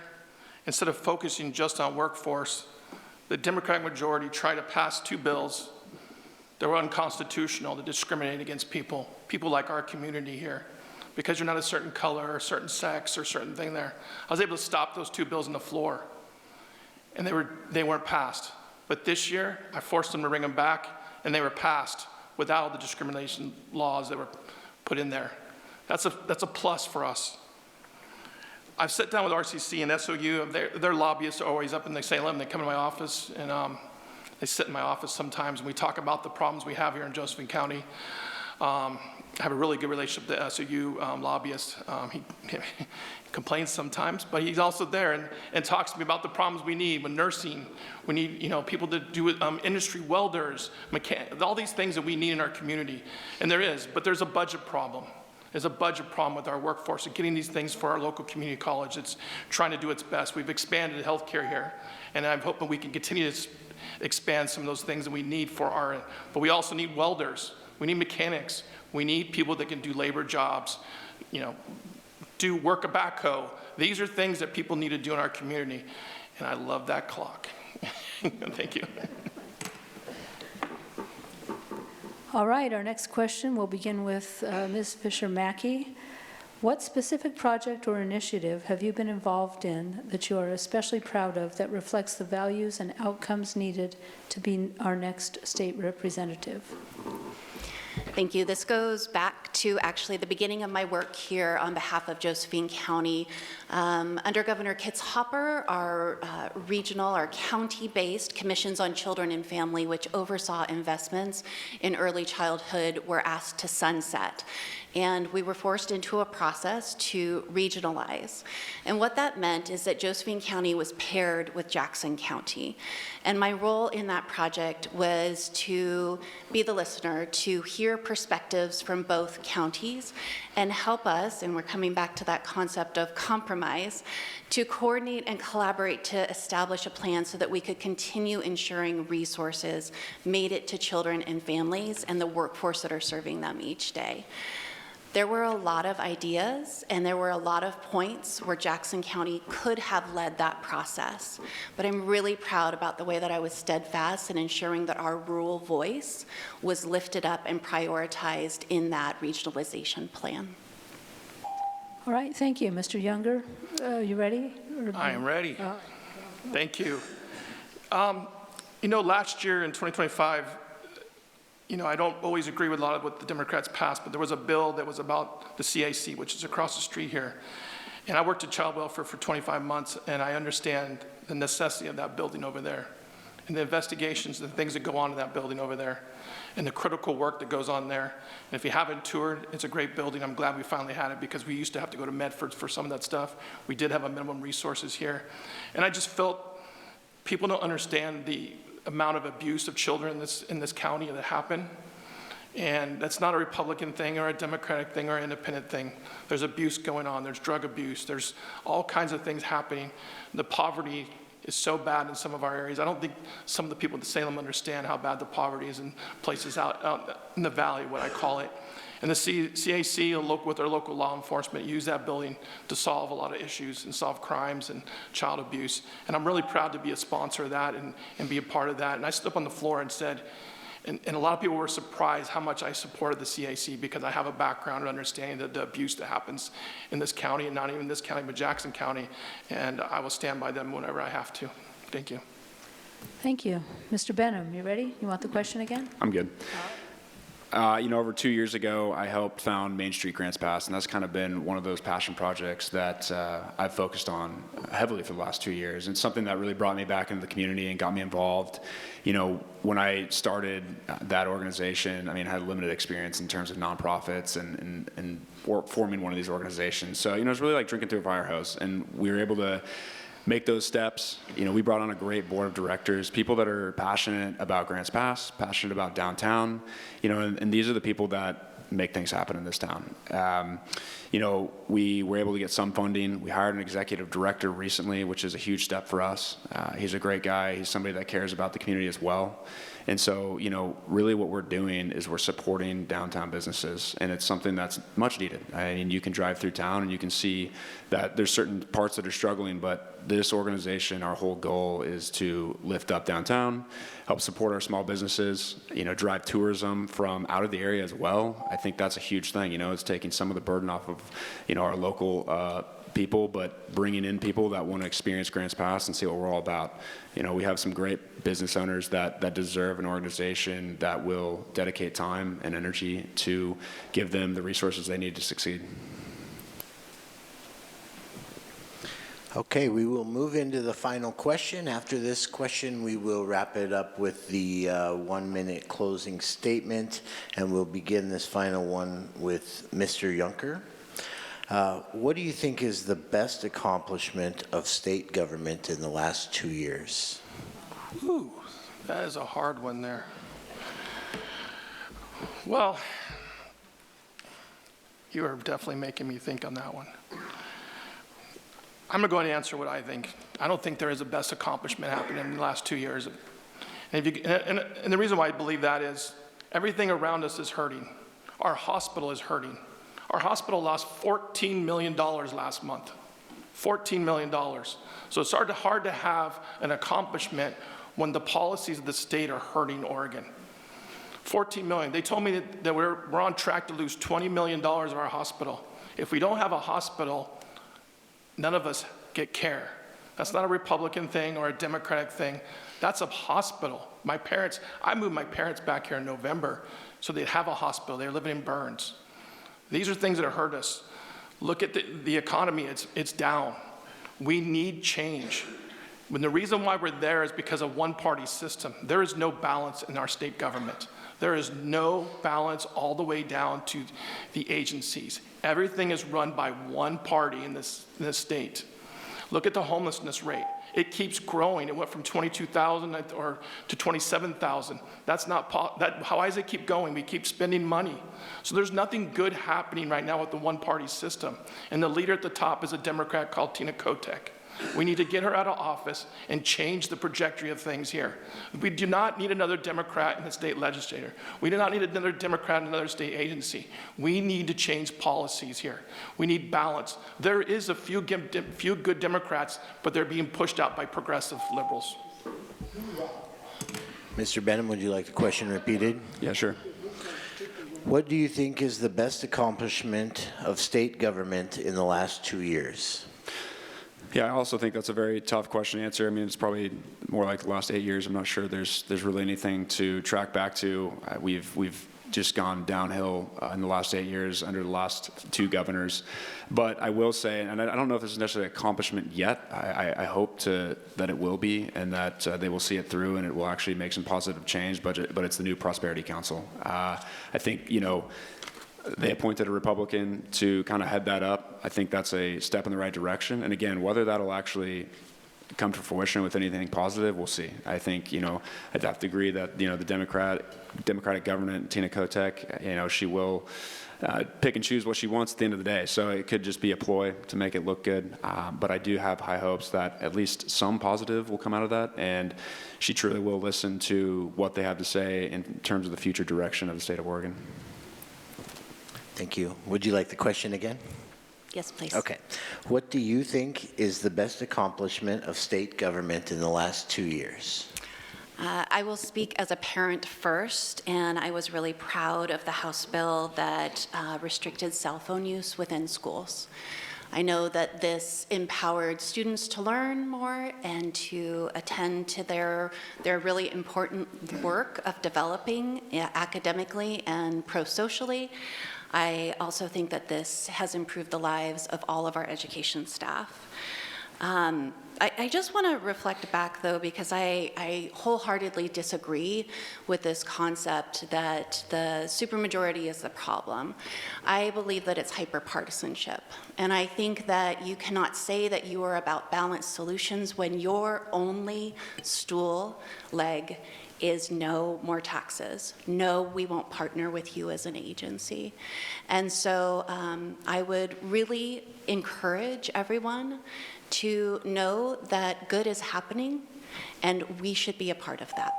instead of focusing just on workforce, the Democratic majority tried to pass 2 bills that were unconstitutional to discriminate against people like our community here, because you're not a certain color or a certain sex or a certain thing there. I was able to stop those 2 bills on the floor, and they weren't passed. But this year, I forced them to bring them back, and they were passed without the discrimination laws that were put in there. That's a plus for us. I've sat down with RCC and SOU. Their lobbyists are always up in Salem. They come to my office, and they sit in my office sometimes, and we talk about the problems we have here in Josephine County. I have a really good relationship with the SOU lobbyist. He complains sometimes, but he's also there and talks to me about the problems we need with nursing. We need people to do industry, welders, all these things that we need in our community. And but there's a budget problem. There's a budget problem with our workforce and getting these things for our local community college. It's trying to do its best. We've expanded healthcare here, and I'm hoping we can continue to expand some of those things that we need but we also need welders. We need mechanics. We need people that can do labor jobs, do work a backhoe. These are things that people need to do in our community, and I love that clock. Thank you.
All right, our next question will begin with Ms. Fisher-Mackey. What specific project or initiative have you been involved in that you are especially proud of that reflects the values and outcomes needed to be our next state representative?
Thank you. This goes back to actually the beginning of my work here on behalf of Josephine County. Under Governor Kitzhaber, our regional, our county-based commissions on children and family, which oversaw investments in early childhood, were asked to sunset. And we were forced into a process to regionalize. And what that meant is that Josephine County was paired with Jackson County. And my role in that project was to be the listener, to hear perspectives from both counties and help us, and we're coming back to that concept of compromise, to coordinate and collaborate to establish a plan so that we could continue ensuring resources made it to children and families and the workforce that are serving them each day. There were a lot of ideas, and there were a lot of points where Jackson County could have led that process. But I'm really proud about the way that I was steadfast in ensuring that our rural voice was lifted up and prioritized in that regionalization plan.
All right, thank you. Mr. Younger, you ready?
I am ready. Thank you. You know, last year in 2025, you know, I don't always agree with a lot of what the Democrats passed, but there was a bill that was about the CAC, which is across the street here. And I worked in child welfare for 25 months, and I understand the necessity of that building over there, and the investigations, the things that go on in that building over there, and the critical work that goes on there. And if you haven't toured, it's a great building. I'm glad we finally had it, because we used to have to go to Medford for some of that stuff. We did have a minimum resources here. And I just felt people don't understand the amount of abuse of children in this county that happen. And that's not a Republican thing or a Democratic thing or an independent thing. There's abuse going on. There's drug abuse. There's all kinds of things happening. The poverty is so bad in some of our areas. I don't think some of the people in Salem understand how bad the poverty is in places out in the valley, what I call it. And the CAC, with our local law enforcement, use that building to solve a lot of issues and solve crimes and child abuse. And I'm really proud to be a sponsor of that and be a part of that. And I stood up on the floor and said, and a lot of people were surprised how much I supported the CAC, because I have a background in understanding the abuse that happens in this county, and not even this county, but Jackson County. And I will stand by them whenever I have to. Thank you.
Thank you. Mr. Benham, you ready? You want the question again?
I'm good. You know, over 2 years ago, I helped found Main Street Grants Pass, and that's kind of been one of those passion projects that I've focused on heavily for the last 2 years. And something that really brought me back into the community and got me involved. You know, when I started that organization, I mean, I had limited experience in terms of nonprofits and forming one of these organizations. So, you know, it's really like drinking through a fire hose, and we were able to make those steps. You know, we brought on a great board of directors, people that are passionate about Grants Pass, passionate about downtown, you know, and these are the people that make things happen in this town. You know, we were able to get some funding. We hired an executive director recently, which is a huge step for us. He's a great guy. He's somebody that cares about the community as well. And so, you know, really what we're doing is we're supporting downtown businesses, and it's something that's much needed. I mean, you can drive through town and you can see that there's certain parts that are struggling, but this organization, our whole goal is to lift up downtown, help support our small businesses, you know, drive tourism from out of the area as well. I think that's a huge thing. You know, it's taking some of the burden off of, you know, our local people, but bringing in people that want to experience Grants Pass and see what we're all about. You know, we have some great business owners that deserve an organization that will dedicate time and energy to give them the resources they need to succeed.
Okay, we will move into the final question. After this question, we will wrap it up with the 1-minute closing statement, and we'll begin this final one with Mr. Juncker. What do you think is the best accomplishment of state government in the last 2 years?
Ooh, that is a hard one there. Well, you are definitely making me think on that one. I'm going to answer what I think. I don't think there is a best accomplishment happening in the last 2 years. And the reason why I believe that is everything around us is hurting. Our hospital is hurting. Our hospital lost $14 million last month. $14 million. So it's hard to have an accomplishment when the policies of the state are hurting Oregon. $14 million. They told me that we're on track to lose $20 million of our hospital. If we don't have a hospital, none of us get care. That's not a Republican thing or a Democratic thing. That's a hospital. I moved my parents back here in November so they'd have a hospital. They're living in Burns. These are things that have hurt us. Look at the economy, it's down. We need change. When the reason why we're there is because of one-party system. There is no balance in our state government. There is no balance all the way down to the agencies. Everything is run by one party in this state. Look at the homelessness rate. It keeps growing. It went from 22,000 to 27,000. That's not, how does it keep going? We keep spending money. So there's nothing good happening right now with the one-party system. And the leader at the top is a Democrat called Tina Kotek. We need to get her out of office and change the trajectory of things here. We do not need another Democrat in the state legislature. We do not need another Democrat in another state agency. We need to change policies here. We need balance. There is a few good Democrats, but they're being pushed out by progressive liberals.
Mr. Benham, would you like the question repeated?
Yeah, sure.
What do you think is the best accomplishment of state government in the last 2 years?
Yeah, I also think that's a very tough question to answer. I mean, it's probably more like the last 8 years. I'm not sure there's really anything to track back to. We've just gone downhill in the last 8 years under the last 2 governors. But I will say, and I don't know if this is necessarily an accomplishment yet. I hope that it will be, and that they will see it through, and it will actually make some positive change. But it's the new Prosperity Council. I think, they appointed a Republican to kind of head that up. I think that's a step in the right direction. And again, whether that'll actually come to fruition with anything positive, we'll see. I think, I'd have to agree that, the Democratic governor, Tina Kotek, she will pick and choose what she wants at the end of the day. So it could just be a ploy to make it look good. But I do have high hopes that at least some positive will come out of that. And she truly will listen to what they have to say in terms of the future direction of the state of Oregon.
Thank you. Would you like the question again?
Yes, please.
Okay. What do you think is the best accomplishment of state government in the last 2 years?
I will speak as a parent first, and I was really proud of the House bill that restricted cell phone use within schools. I know that this empowered students to learn more and to attend to their really important work of developing academically and pro-socially. I also think that this has improved the lives of all of our education staff. I just want to reflect back, though, because I wholeheartedly disagree with this concept that the supermajority is the problem. I believe that it's hyperpartisanship. And I think that you cannot say that you are about balanced solutions when your only stool leg is no more taxes. No, we won't partner with you as an agency. And so I would really encourage everyone to know that good is happening and we should be a part of that.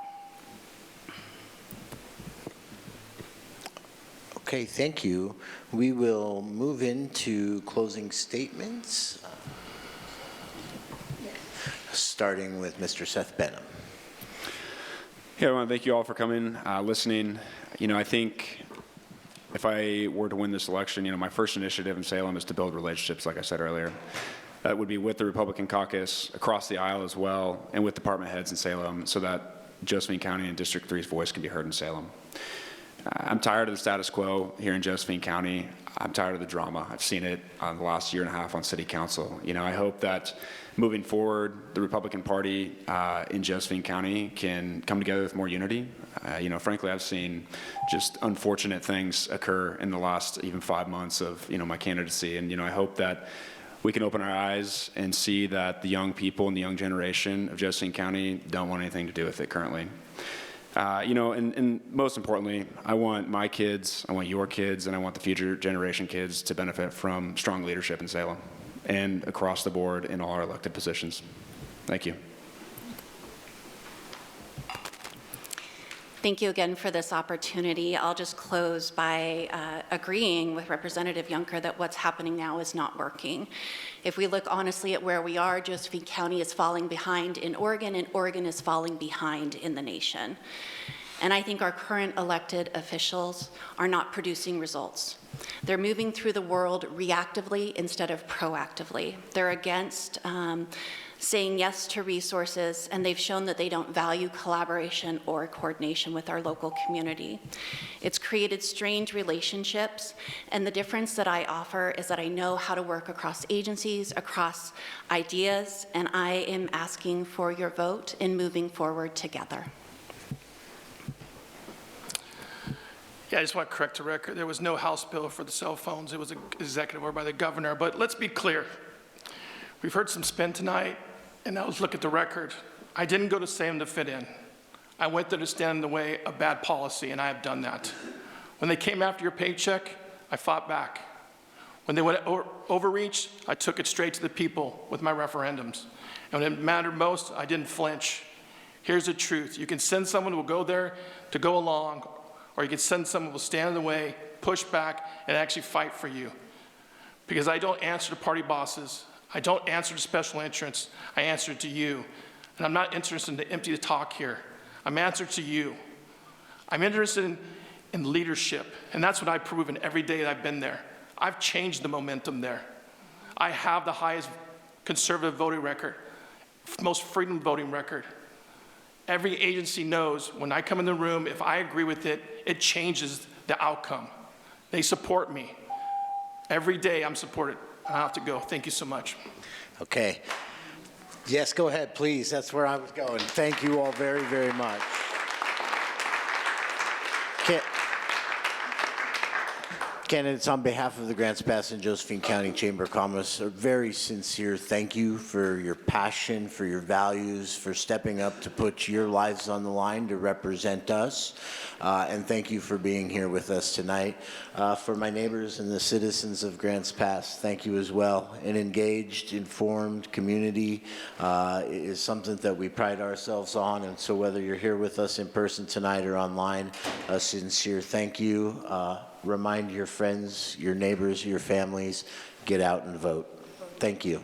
Okay, thank you. We will move into closing statements, starting with Mr. Seth Benham.
Yeah, I want to thank you all for coming, listening. I think if I were to win this election, my first initiative in Salem is to build relationships, like I said earlier. That would be with the Republican caucus, across the aisle as well, and with department heads in Salem, so that Josephine County and District 3's voice can be heard in Salem. I'm tired of the status quo here in Josephine County. I'm tired of the drama. I've seen it on the last year and a half on city council. I hope that moving forward, the Republican Party in Josephine County can come together with more unity. Frankly, I've seen just unfortunate things occur in the last even 5 months of, my candidacy. And, I hope that we can open our eyes and see that the young people and the young generation of Josephine County don't want anything to do with it currently. And most importantly, I want my kids, I want your kids, and I want the future generation kids to benefit from strong leadership in Salem and across the board in all our elected positions. Thank you.
Thank you again for this opportunity. I'll just close by agreeing with Representative Junker that what's happening now is not working. If we look honestly at where we are, Josephine County is falling behind in Oregon, and Oregon is falling behind in the nation. And I think our current elected officials are not producing results. They're moving through the world reactively instead of proactively. They're against saying yes to resources, and they've shown that they don't value collaboration or coordination with our local community. It's created strained relationships, and the difference that I offer is that I know how to work across agencies, across ideas, and I am asking for your vote in moving forward together.
Yeah, I just want to correct the record. There was no House bill for the cell phones. It was an executive order by the governor. But let's be clear. We've heard some spin tonight, and now let's look at the record. I didn't go to Salem to fit in. I went there to stand in the way of bad policy, and I have done that. When they came after your paycheck, I fought back. When they went overreach, I took it straight to the people with my referendums. And when it mattered most, I didn't flinch. Here's the truth. You can send someone who will go there to go along, or you can send someone who will stand in the way, push back, and actually fight for you. Because I don't answer to party bosses. I don't answer to special interests. I answer to you. And I'm not interested in the empty talk here. I'm answering to you. I'm interested in leadership, and that's what I've proven every day that I've been there. I've changed the momentum there. I have the highest conservative voting record, most freedom voting record. Every agency knows when I come in the room, if I agree with it, it changes the outcome. They support me. Every day I'm supported. I have to go. Thank you so much.
Okay. Yes, go ahead, please. That's where I was going. Thank you all very, very much. Candidates, on behalf of the Grants Pass and Josephine County Chamber of Commerce, a very sincere thank you for your passion, for your values, for stepping up to put your lives on the line to represent us. And thank you for being here with us tonight. For my neighbors and the citizens of Grants Pass, thank you as well. An engaged, informed community is something that we pride ourselves on. And so whether you're here with us in person tonight or online, a sincere thank you. Remind your friends, your neighbors, your families, get out and vote. Thank you.